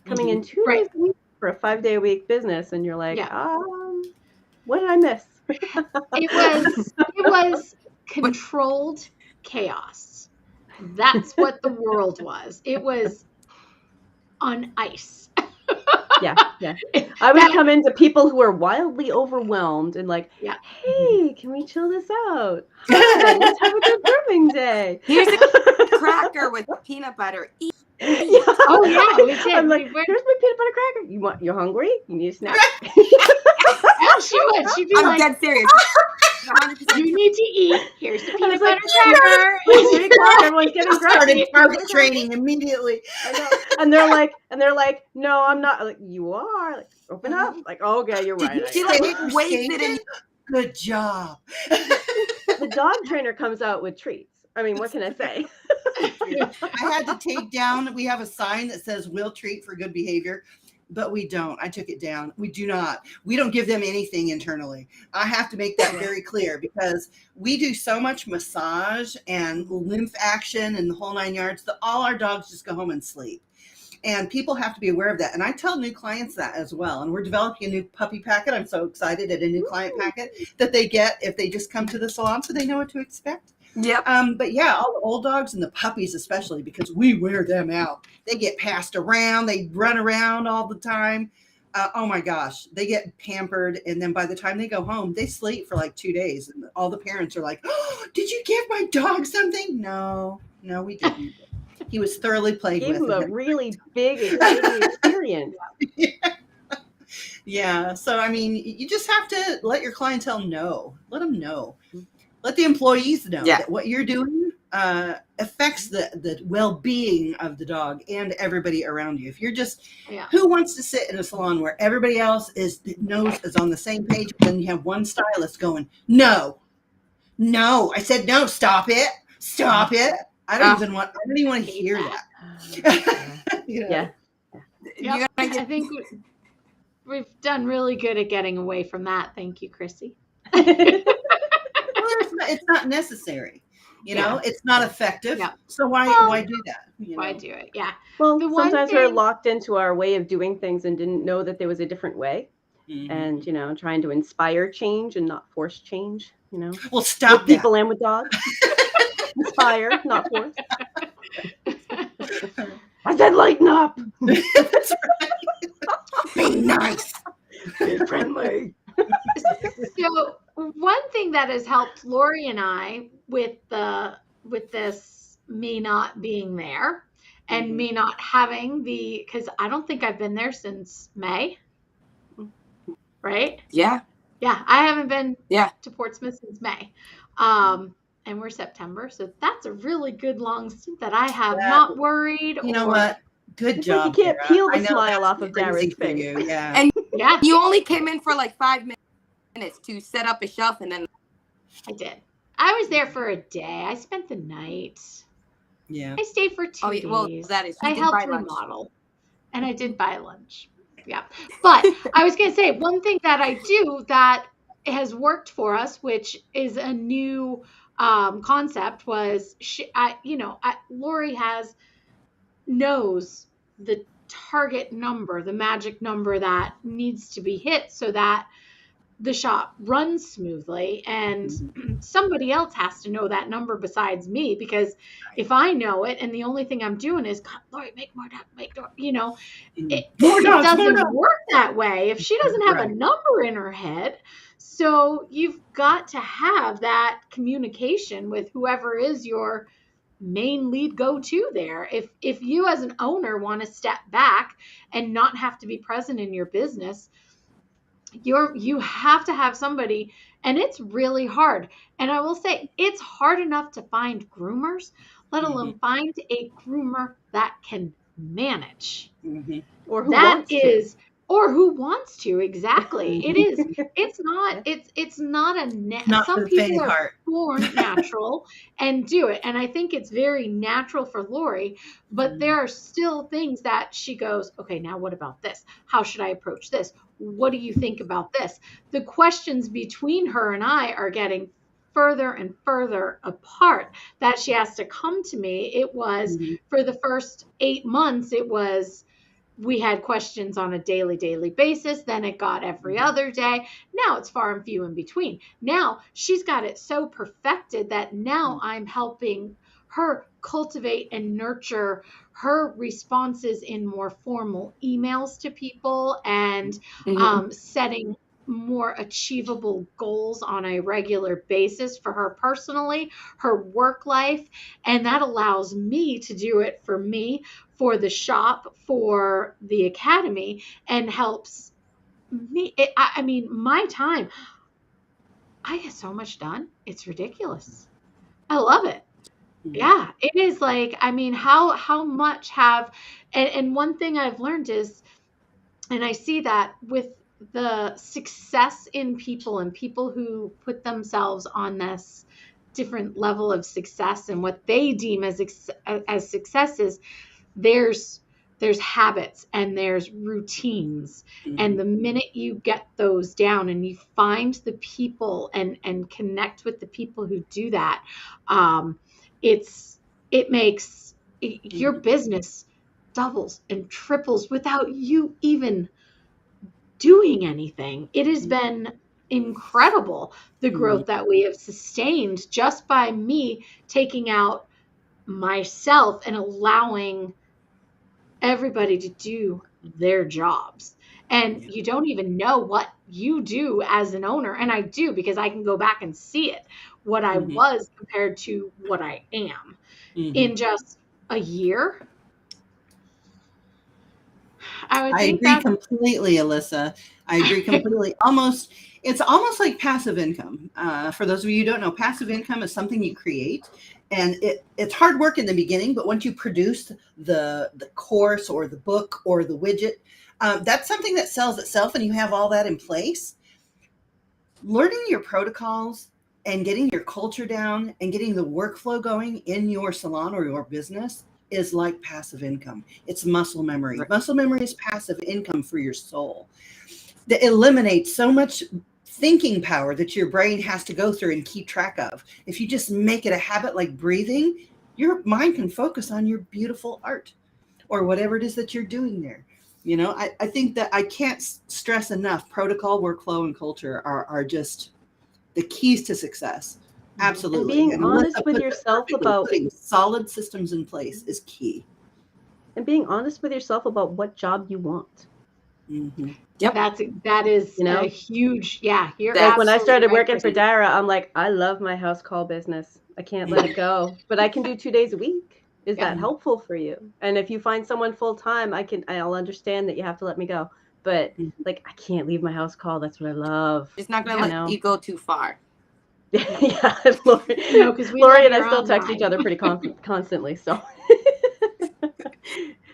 Coming in 2 Right. days a week for a 5-day-a-week business, and you're like, Yeah. what did I miss? it was controlled chaos. That's what the world was. It was on ice. Yeah. I would come into people who are wildly overwhelmed and like, Yeah. hey, can we chill this out? Hi, let's have a good grooming day. Here's a cracker with peanut butter. Eat. Oh yeah, we did. I'm like, We went- here's my peanut butter cracker. You're hungry? You need a snack? Yeah, she would. She'd be I'm like, dead serious. 100% You need to eat. Here's the I peanut was like, butter cracker. Wait, 3 o'clock, everyone's getting Started grumpy. target training immediately. I know. And they're like, no, I'm not. Like, you are. Like, open up. Like, oh, okay, you're Did right. you I She am. like stay for wasted skating? in Good job. The dog trainer comes out with treats. I mean, what can I say? I had to take down, we have a sign that says "We'll treat for good behavior," but we don't. I took it down. We do not. We don't give them anything internally. I have to make that very clear because we do so much massage and lymph action and the whole 9 yards that all our dogs just go home and sleep. And people have to be aware of that. And I tell new clients that as well. And we're developing a new puppy packet. I'm so excited at a new client packet that they get if they just come to the salon so they know what to expect. Yep. But yeah, all the old dogs and the puppies, especially because we wear them out. They get passed around. They run around all the time. Oh my gosh, they get pampered. And then by the time they go home, they sleep for like 2 days. And all the parents are like, oh, did you give my dog something? No, we didn't. He was thoroughly played Gave with. him a really big, exciting experience. Yeah. So, I mean, you just have to let your clientele know. Let them know. Let the employees know that what you're doing affects the well-being of the dog and everybody around you. If you're just, who wants to sit in a salon where everybody else is on the same page, then you have one stylist going, no, I said, no, stop it. I don't even want to hear that. Yeah. Yep. I think we've done really good at getting away from that. Thank you, Chrissy. It's not necessary. It's not effective. Yeah. So why do that? Why do it? Yeah. Well, sometimes we're locked into our way of doing things and didn't know that there was a different way. Mm-hmm. And, trying to inspire change and not force change, Well, stop with people and with dogs. Inspire, not force. I said lighten up. That's right. Be nice. Be friendly. So one thing that has helped Lori and I with this me not being there and me not having because I don't think I've been there since May. Right? Yeah. Yeah. I haven't been to Portsmouth since May. And we're September. So that's a really good long stint that I have not worried. You know what? Good job. Like you can't peel the smile off of Dara's face. Yeah. And you only came in for like 5 minutes to set up a shelf and then. I did. I was there for a day. I spent the night. Yeah. I stayed for 2 days. Well, that is. I helped remodel. And I did buy lunch. Yeah. But I was going to say one thing that I do that has worked for us, which is a new concept, was Lori knows the target number, the magic number that needs to be hit so that the shop runs smoothly, and somebody else has to know that number besides me, because if I know it and the only thing I'm doing is, God, Lori, make more dogs, it doesn't work that way if she doesn't have a number in her head. So you've got to have that communication with whoever is your main lead go-to there. If you as an owner want to step back and not have to be present in your business, you have to have somebody, and it's really hard. And I will say it's hard enough to find groomers, let alone find a groomer that can manage. Or who wants to. Or who wants to, exactly. It is. It's not some people are born natural and do it. And I think it's very natural for Lori, but there are still things that she goes, okay, now what about this? How should I approach this? What do you think about this? The questions between her and I are getting further and further apart, that she has to come to me. It was for the first 8 months, we had questions on a daily basis. Then it got every other day. Now it's far and few in between. Now she's got it so perfected that now I'm helping her cultivate and nurture her responses in more formal emails to people and setting more achievable goals on a regular basis for her personally, her work life. And that allows me to do it for me, for the shop, for the academy, and helps me. My time, I I get so much done. It's ridiculous. I love it. Mhm. Yeah, it is like, I mean, how much have, and one thing I've learned is, and I see that with the success in people and people who put themselves on this different level of success and what they deem as success is, there's habits and there's routines. And the minute you get those down and you find the people and connect with the people who do that, it makes your business doubles and triples without you even doing anything. It has been incredible, the growth that we have sustained just by me taking out myself and allowing everybody to do their jobs. And you don't even know what you do as an owner. And I do, because I can go back and see it, what I was compared to what I am in just a year. I agree completely, Alyssa. I agree completely. It's almost like passive income. For those of you who don't know, passive income is something you create, and it's hard work in the beginning, but once you produce the course or the book or the widget, that's something that sells itself, and you have all that in place. Learning your protocols and getting your culture down and getting the workflow going in your salon or your business is like passive income. It's muscle memory. Right. Muscle memory is passive income for your soul. That eliminates so much thinking power that your brain has to go through and keep track of. If you just make it a habit like breathing, your mind can focus on your beautiful art or whatever it is that you're doing there. You know, I think that I can't stress enough, protocol, workflow, and culture are just the keys to success. Absolutely. And being honest with yourself about putting solid systems in place is key. And being honest with yourself about what job you want. Yep. That is a huge, like when I started working for Dara, I'm like, I love my house call business. I can't let it go, but I can do 2 days a week. Is that helpful for you? And if you find someone full time, I'll understand that you have to let me go. But like, I can't leave my house call. That's what I love. It's not going to let you go too far. Yeah, Lori and I still text each other pretty constantly. So,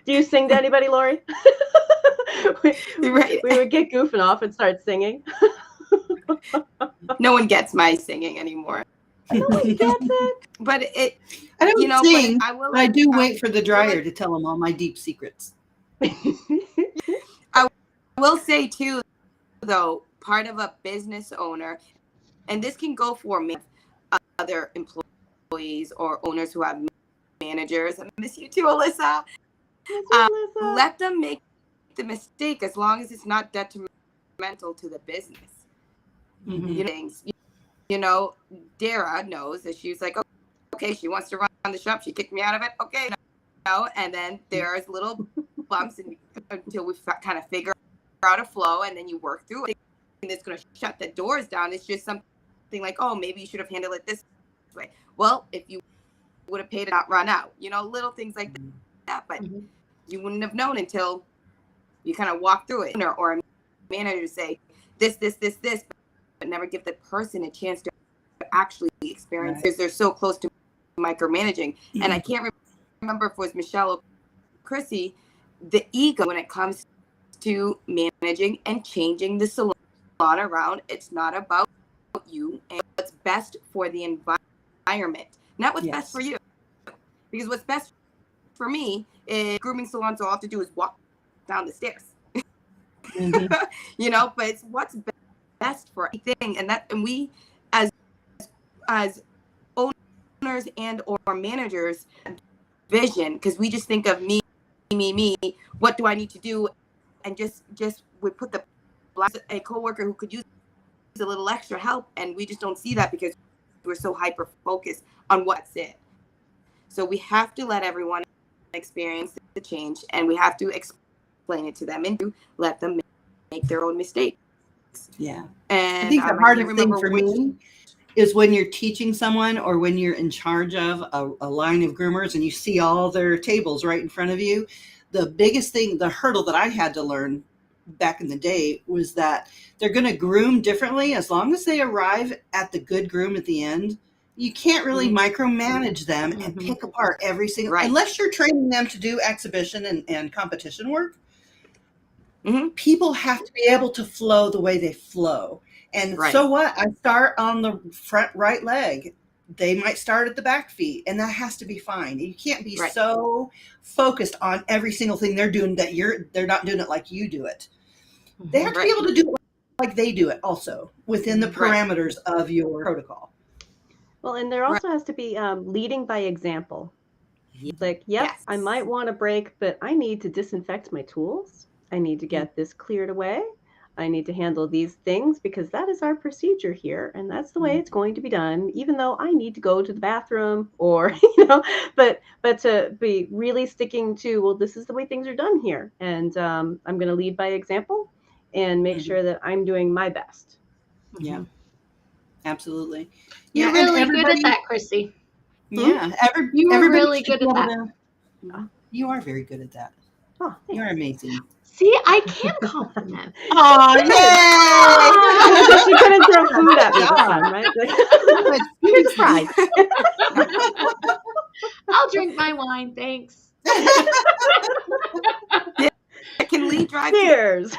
do you sing to anybody, Lori? we would get goofing off and start singing. No one gets my singing anymore. No one gets it. But I don't sing. But I do wait for the dryer to tell them all my deep secrets. I will say too, though, part of a business owner, and this can go for other employees or owners who have managers. I miss you too, Alyssa. Let them make the mistake as long as it's not detrimental to the business. You know, Dara knows that she's like, okay, she wants to run the shop. She kicked me out of it. Okay, no. And then there's little bumps until we kind of figure out a flow, and then you work through it. And it's going to shut the doors down. It's just something like, oh, maybe you should have handled it this way. Well, if you would have paid it not run out, little things like that. But you wouldn't have known until you kind of walk through it. Or a manager say this, but never give the person a chance to actually experience because they're so close to micromanaging. And I can't remember if it was Michelle or Chrissy, the ego when it comes to managing and changing the salon around. It's not about you and what's best for the environment, not what's best for you. Because what's best for me is grooming salons, all I have to do is walk down the stairs. But it's what's best for everything. And we as owners and or managers vision, because we just think of me, what do I need to do? And just we put a coworker who could use a little extra help, and we just don't see that because we're so hyper focused on what's it. So we have to let everyone experience the change, and we have to explain it to them and to let them make their own mistakes. Yeah. And I think the hardest thing for me is when you're teaching someone or when you're in charge of a line of groomers and you see all their tables right in front of you. The biggest thing, the hurdle that I had to learn back in the day was that they're going to groom differently as long as they arrive at the good groom at the end. You can't really micromanage them and pick apart every single, unless you're training them to do exhibition and competition work. People have to be able to flow the way they flow. And so what? I start on the front right leg. They might start at the back feet, and that has to be fine. You can't be so focused on every single thing they're doing that they're not doing it like you do it. They have to be able to do it like they do it also within the parameters of your protocol. Well, and there also has to be leading by example. Like, I might want a break, but I need to disinfect my tools. I need to get this cleared away. I need to handle these things because that is our procedure here. And that's the way it's going to be done, even though I need to go to the bathroom or, but to be really sticking to, well, this is the way things are done here. And I'm going to lead by example and make sure that I'm doing my best. Yeah, absolutely. You're really good at that, Chrissy. Yeah. You're really good at that. You are very good at that. Oh, you're amazing. See, I can compliment. Oh, yay! She couldn't throw food at me this time, right? Here's a prize. I'll drink my wine, thanks. I can lead drive. Cheers.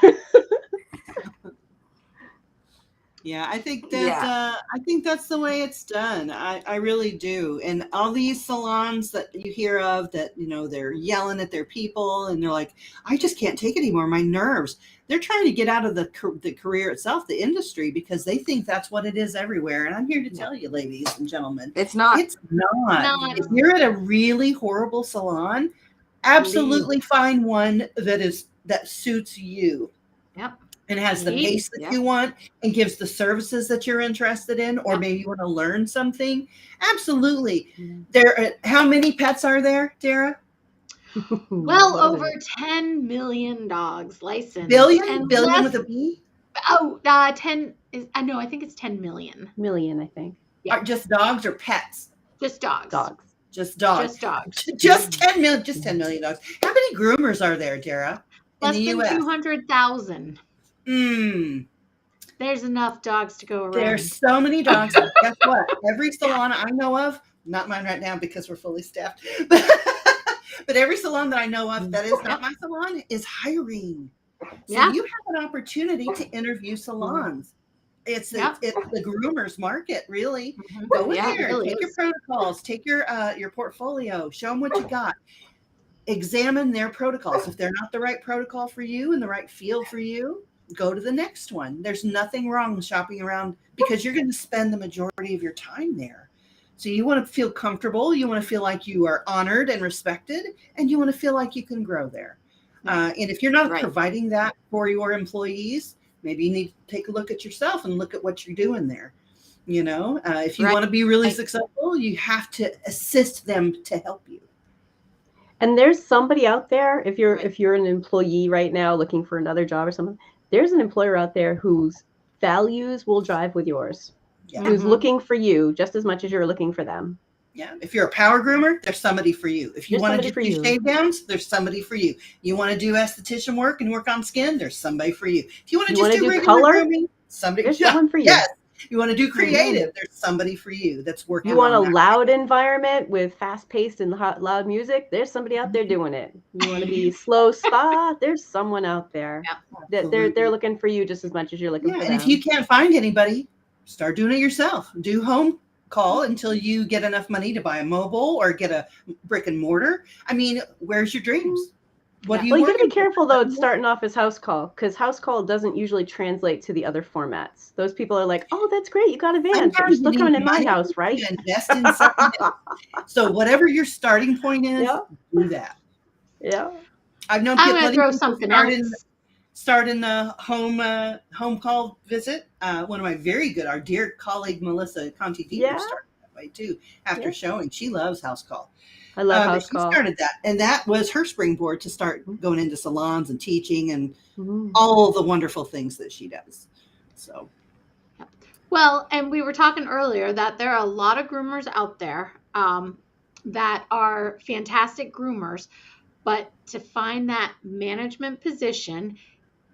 Yeah, I think that I think that's the way it's done. I really do. And all these salons that you hear of that, they're yelling at their people and they're like, I just can't take it anymore. My nerves. They're trying to get out of the career itself, the industry, because they think that's what it is everywhere. And I'm here to tell you, ladies and gentlemen, it's not. It's not. If you're at a really horrible salon, absolutely find one that suits you. Yep. And has the pace that you want and gives the services that you're interested in, or maybe you want to learn something. Absolutely. How many pets are there, Dara? Well, over 10 million dogs licensed. Billion with a B? Oh, 10 is, no, I think it's 10 million. Million, I think. Yeah. Are just dogs or pets? Just dogs. Just dogs. Just dogs. Just 10 million. Just 10 million dogs. How many groomers are there, Dara? Less than 200,000. There's enough dogs to go around. There's so many dogs. Guess what? Every salon I know of, not mine right now because we're fully staffed, but every salon that I know of that is not my salon is hiring. So you have an opportunity to interview salons. It's the groomers market, really. Go in there, really take your protocols, take your portfolio, show them what you got. Examine their protocols. If they're not the right protocol for you and the right feel for you, go to the next one. There's nothing wrong with shopping around because you're going to spend the majority of your time there. So you want to feel comfortable. You want to feel like you are honored and respected, and you want to feel like you can grow there. And if you're not providing that for your employees, maybe you need to take a look at yourself and look at what you're doing there. If you want to be really successful, you have to assist them to help you. And there's somebody out there, if you're an employee right now looking for another job or something, there's an employer out there whose values will drive with yours, who's looking for you just as much as you're looking for them. Yeah. If you're a power groomer, there's somebody for you. If you want to do shave downs, there's somebody for you. You want to do esthetician work and work on skin, there's somebody for you. If you want to just do regular color grooming, there's someone for you. Yes. You want to do creative, there's somebody for you that's working. You want a loud environment with fast-paced and loud music, there's somebody out there doing it. You want to be slow spa, there's someone out there that they're looking for you just as much as you're looking for them. And if you can't find anybody, start doing it yourself. Do home call until you get enough money to buy a mobile or get a brick and mortar. I mean, where's your dreams? What do you got to be careful, though, starting off as house call, because house call doesn't usually translate to the other formats. Those people are like, oh, that's great. You got a van. But you're still coming in my house, right? Invest in something else. So whatever your starting point is, do that. Yeah. I've known people start in the home call visit. One of my our dear colleague, Melissa Conti started that way, too, after showing. She loves house call. I love house call. She started that, and that was her springboard to start going into salons and teaching and all the wonderful things that she does. So, well, and we were talking earlier that there are a lot of groomers out there that are fantastic groomers, but to find that management position,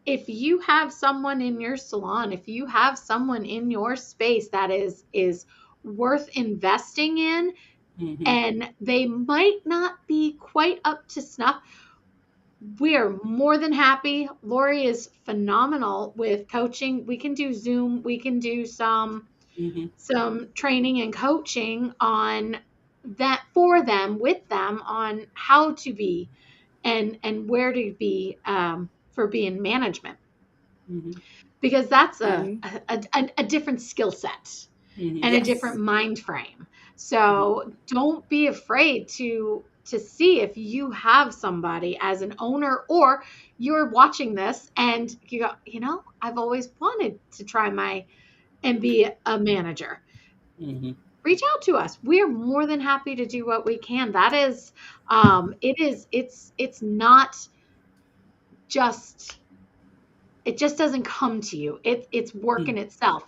if you have someone in your salon, if you have someone in your space that is worth investing in, Mhm. and they might not be quite up to snuff, we are more than happy. Lori is phenomenal with coaching. We can do Zoom. We can do some training and coaching on that for them, with them, on how to be and where to be for being management, because that's a different skill set and a Yes. different mind frame. So don't be afraid to see if you have somebody as an owner, or you're watching this and you go, I've always wanted to try and be a manager. Reach out to us. We're more than happy to do what we can. That is, it's not just, it just doesn't come to you. It's work in itself.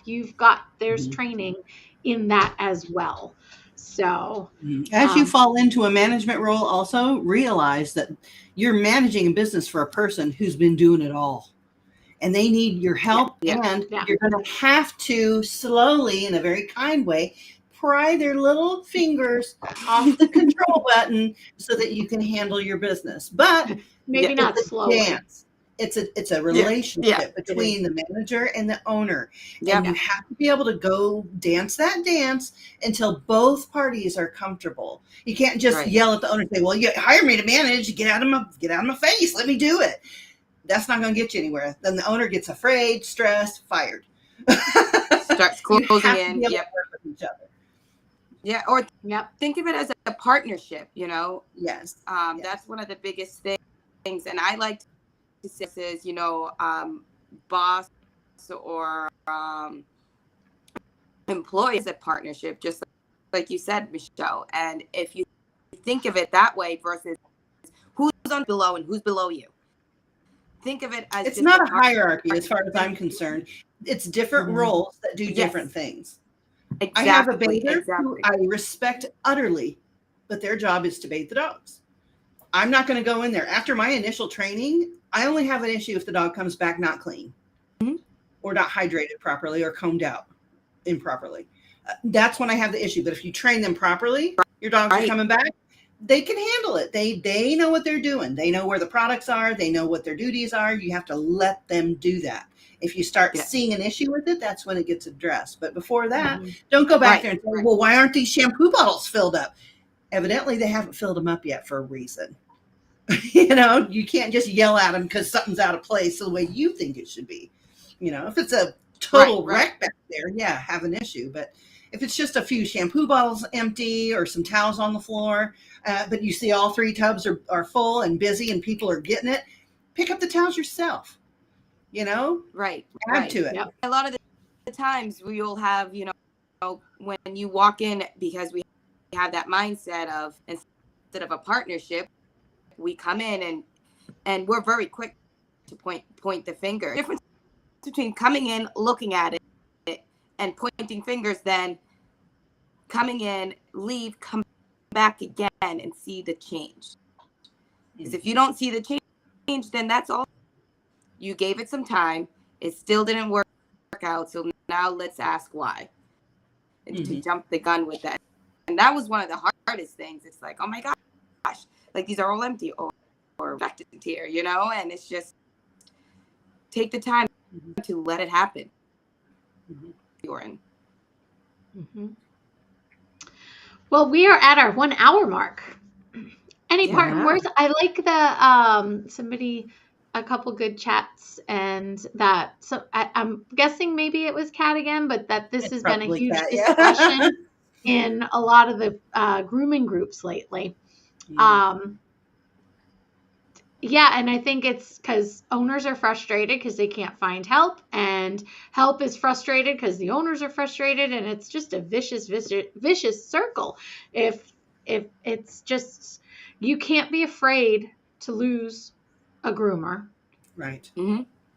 There's training in that as well. So as you fall into a management role, also realize that you're managing a business for a person who's been doing it all, and they need your help. And you're going to have to slowly, in a very kind way, pry their little fingers off the control button so that you can handle your business. But maybe not slowly. Dance. It's a relationship between the manager and the owner. And you have to be able to go dance that dance until both parties are comfortable. You can't just yell at the owner and say, well, you hired me to manage. Get out of my face. Let me do it. That's not going to get you anywhere. Then the owner gets afraid, stressed, fired. Starts closing in. Work with each other. Yeah. Or think of it as a partnership, Yes. That's one of the biggest things. And I like to say is, boss or employee is a partnership, just like you said, Michelle. And if you think of it that way versus who's on below and who's below you, think of it as it's not a hierarchy as far as I'm concerned. It's different roles that do different things. Exactly, I have a bather who I respect utterly, but their job is to bathe the dogs. I'm not going to go in there. After my initial training, I only have an issue if the dog comes back not clean or not hydrated properly or combed out improperly. That's when I have the issue. But if you train them properly, your dogs are coming back, they can handle it. They know what they're doing. They know where the products are. They know what their duties are. You have to let them do that. If you start seeing an issue with it, that's when it gets addressed. But before that, don't go back there and say, well, why aren't these shampoo bottles filled up? Evidently, they haven't filled them up yet for a reason. You can't just yell at them because something's out of place the way you think it should be. If it's a total wreck back there, have an issue. But if it's just a few shampoo bottles empty or some towels on the floor, but you see all 3 tubs are full and busy and people are getting it, pick up the towels yourself. Add to it. Yep. A lot of the times we will have, when you walk in, because we have that mindset of, instead of a partnership, we come in and we're very quick to point the finger. The difference between coming in, looking at it, and pointing fingers, then coming in, leave, come back again and see the change. Because if you don't see the change, then that's all. You gave it some time. It still didn't work out. So now let's ask why. And to jump the gun with that. And that was one of the hardest things. It's like, oh my gosh, like these are all empty or affected here, and it's just take the time to let it happen. You're in. Well, we are at our 1 hour mark. Any parting words? I like the a couple good chats, and that, so I'm guessing maybe it was Kat again, but that this has been a huge discussion in a lot of the grooming groups lately. And I think it's because owners are frustrated because they can't find help, and help is frustrated because the owners are frustrated, and it's just a vicious circle. If it's just, you can't be afraid to lose a groomer. Right.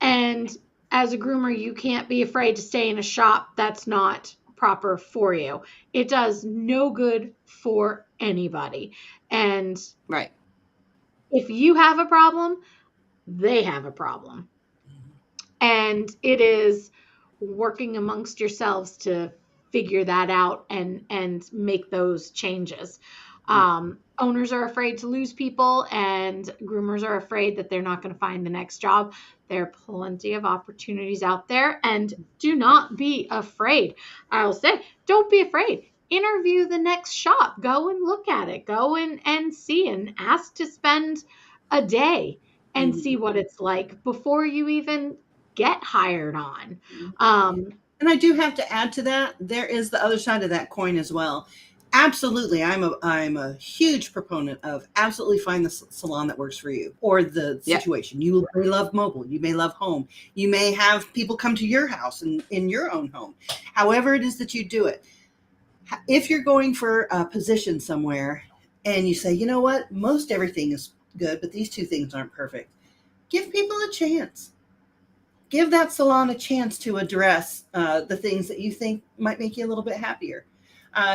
And as a groomer, you can't be afraid to stay in a shop that's not proper for you. It does no good for anybody. And if you have a problem, they have a problem. And it is working amongst yourselves to figure that out and make those changes. Owners are afraid to lose people, and groomers are afraid that they're not going to find the next job. There are plenty of opportunities out there, and do not be afraid. I'll say, don't be afraid. Interview the next shop. Go and look at it. Go and see and ask to spend a day and see what it's like before you even get hired on. And I do have to add to that, there is the other side of that coin as well. Absolutely, I'm a huge proponent of absolutely find the salon that works for you or the situation. You may love mobile, you may love home, you may have people come to your house and in your own home. However it is that you do it. If you're going for a position somewhere and you say, you know what, most everything is good, but these two things aren't perfect, give people a chance. Give that salon a chance to address the things that you think might make you a little bit happier.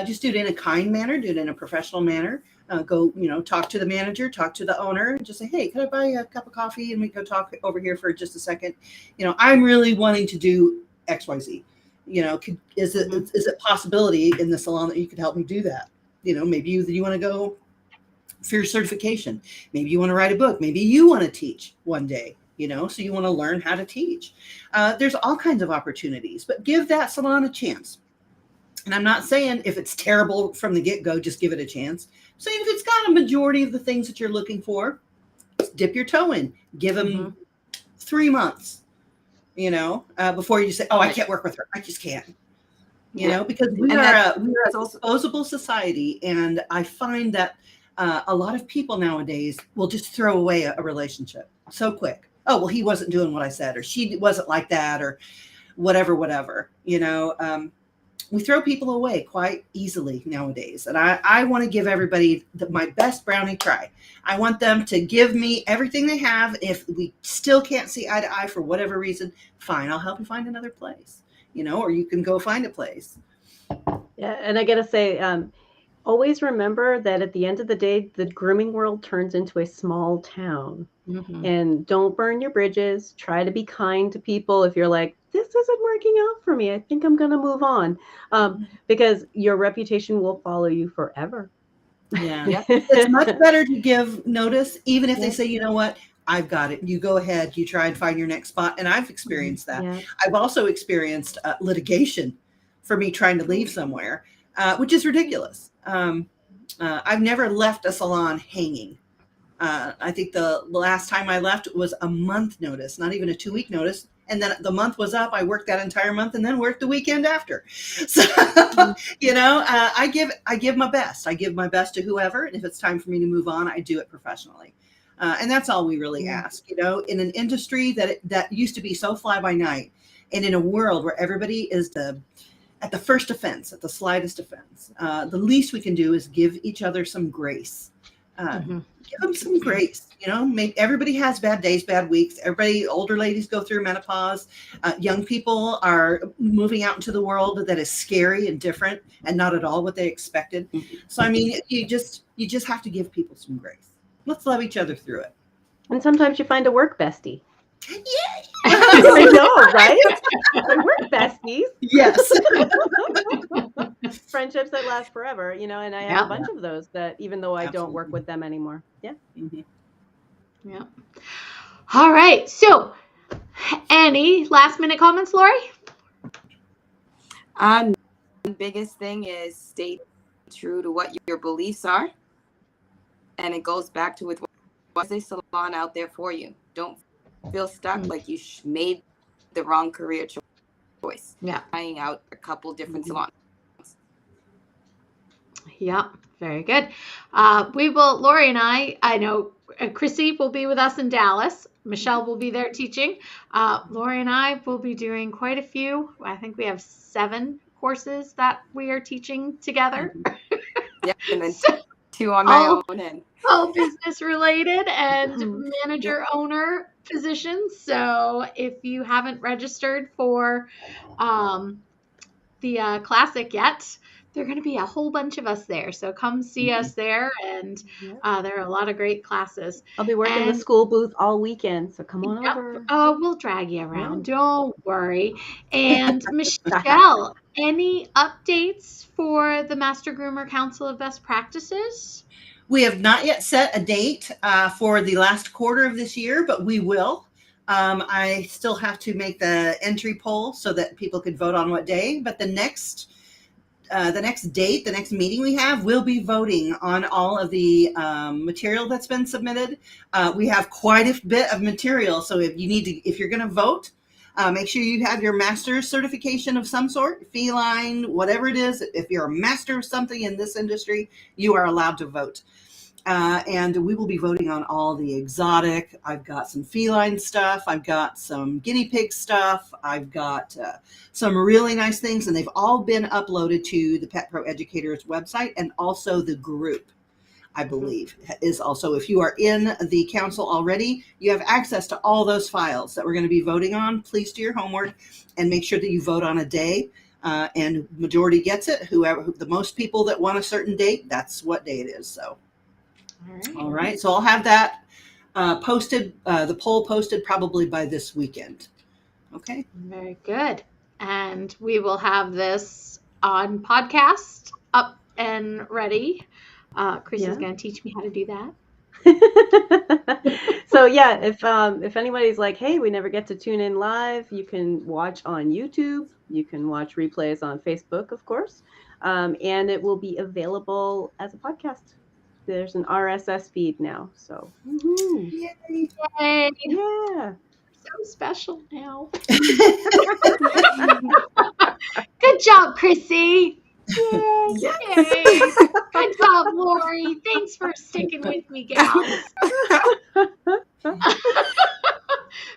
Just do it in a kind manner, do it in a professional manner. Go, talk to the manager, talk to the owner, and just say, hey, can I buy you a cup of coffee and we go talk over here for just a second? I'm really wanting to do XYZ. Is it a possibility in the salon that you could help me do that? Maybe you want to go for your certification. Maybe you want to write a book. Maybe you want to teach one day. So you want to learn how to teach. There's all kinds of opportunities, but give that salon a chance. And I'm not saying if it's terrible from the get-go, just give it a chance. I'm saying if it's got a majority of the things that you're looking for, dip your toe in. Give them 3 months, before you say, oh, I can't work with her. I just can't. Because we are a disposable society. And I find that a lot of people nowadays will just throw away a relationship so quick. Oh, well, he wasn't doing what I said, or she wasn't like that, or whatever. We throw people away quite easily nowadays. And I want to give everybody my best brownie try. I want them to give me everything they have. If we still can't see eye to eye for whatever reason, fine, I'll help you find another place, or you can go find a place. Yeah. And I got to say, always remember that at the end of the day, the grooming world turns into a small town. And don't burn your bridges. Try to be kind to people. If you're like, this isn't working out for me, I think I'm going to move on, because your reputation will follow you forever. Yeah. It's much better to give notice, even if they say, you know what, I've got it. You go ahead, you try and find your next spot. And I've experienced that. Yeah. I've also experienced litigation for me trying to leave somewhere, which is ridiculous. I've never left a salon hanging. I think the last time I left was a month notice, not even a 2-week notice. And then the month was up. I worked that entire month and then worked the weekend after. So, I give my best. I give my best to whoever. And if it's time for me to move on, I do it professionally. And that's all we really ask, in an industry that used to be so fly by night, and in a world where everybody is at the first offense, at the slightest offense, the least we can do is give each other some grace. Give them some grace. Everybody has bad days, bad weeks. Older ladies go through menopause. Young people are moving out into the world that is scary and different and not at all what they expected. So, you just have to give people some grace. Let's love each other through it. And sometimes you find a work bestie. Yeah. I know, right? Work besties. Yes. Friendships that last forever, and I have a bunch of those that even though I don't work with them anymore. Yeah. Yeah. All right. So, any last minute comments, Lori? The biggest thing is stay true to what your beliefs are. And it goes back to what's a salon out there for you. Don't feel stuck like you made the wrong career choice. Yeah. Trying out a couple different salons. Yeah, very good. Lori and I know Chrissy will be with us in Dallas. Michelle will be there teaching. Lori and I will be doing quite a few. I think we have 7 courses that we are teaching together. Yeah, and then 2 on my own end. All business related and manager owner positions. So if you haven't registered for the classic yet, there are going to be a whole bunch of us there. So come see us there. And Yeah. there are a lot of great classes. I'll be working the And school booth all weekend, so come on yep, over. we'll drag you around. Yeah. Don't worry. And Michelle, any updates for the Master Groomer Council of Best Practices? We have not yet set a date for the last quarter of this year, but we will. I still have to make the entry poll so that people could vote on what day. But the next date, the next meeting we have, we'll be voting on all of the material that's been submitted. We have quite a bit of material, so if you're going to vote, make sure you have your master's certification of some sort, feline, whatever it is. If you're a master of something in this industry, you are allowed to vote. And we will be voting on all the exotic. I've got some feline stuff. I've got some guinea pig stuff. I've got some really nice things, and they've all been uploaded to the Pet Pro Educators website, and also the group, I believe, is also, if you are in the council already, you have access to all those files that we're going to be voting on. Please do your homework and make sure that you vote on a day. And majority gets it. The most people that want a certain date, that's what day it is. So. All right. So I'll have that posted, the poll posted probably by this weekend. Okay. Very good. And we will have this on podcast up and ready. Chris is going to teach me how to do that. So yeah, if anybody's like, hey, we never get to tune in live, you can watch on YouTube. You can watch replays on Facebook, of course. And it will be available as a podcast. There's an RSS feed now, so Yay. yeah, So special now. Good job, Chrissy. Yay. Yay. Good job, Lori. Thanks for sticking with me, gals.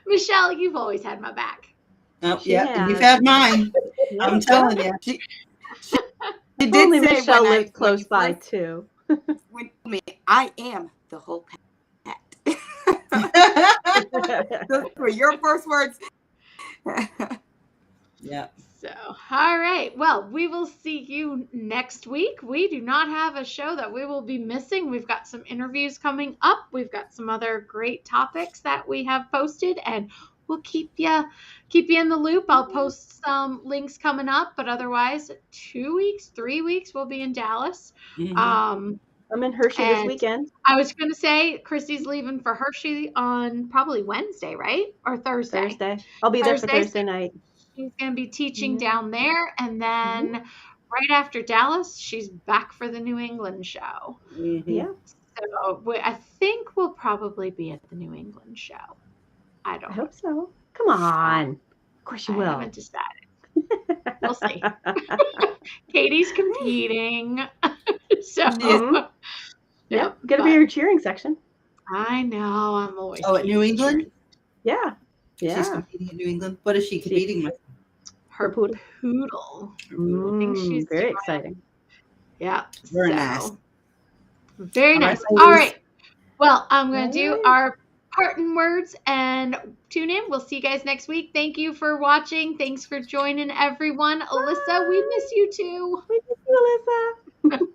Michelle, you've always had my back. Oh, yeah, you've had mine. I'm telling you. She did only say Michelle lived close by too. I am the whole pet. Those were your first words. Yeah. So, all right. Well, we will see you next week. We do not have a show that we will be missing. We've got some interviews coming up. We've got some other great topics that we have posted, and we'll keep you in the loop. I'll post some links coming up, but otherwise 2 weeks, 3 weeks, we'll be in Dallas. Mm-hmm. I'm in Hershey this weekend. I was going to say Christy's leaving for Hershey on probably Wednesday, right? Or Thursday. Thursday. I'll be there for Thursday night. She's going to be teaching down there. And then right after Dallas, she's back for the New England show. Mm-hmm. Yeah. So I think we'll probably be at the New England show. I hope so. Come on. Of course you will. I haven't decided. We'll see. Katie's competing. So, yep. Gonna be your cheering section. I know. I'm always. Oh, at New England? Yeah. Yeah. She's competing in New England. What is she competing with? Her poodle. I think she's very exciting. Yeah. Very nice. Very nice. All right. Well, I'm going to do our parting words and tune in. We'll see you guys next week. Thank you for watching. Thanks for joining, everyone. Alyssa, we miss you too. We miss you, Alyssa.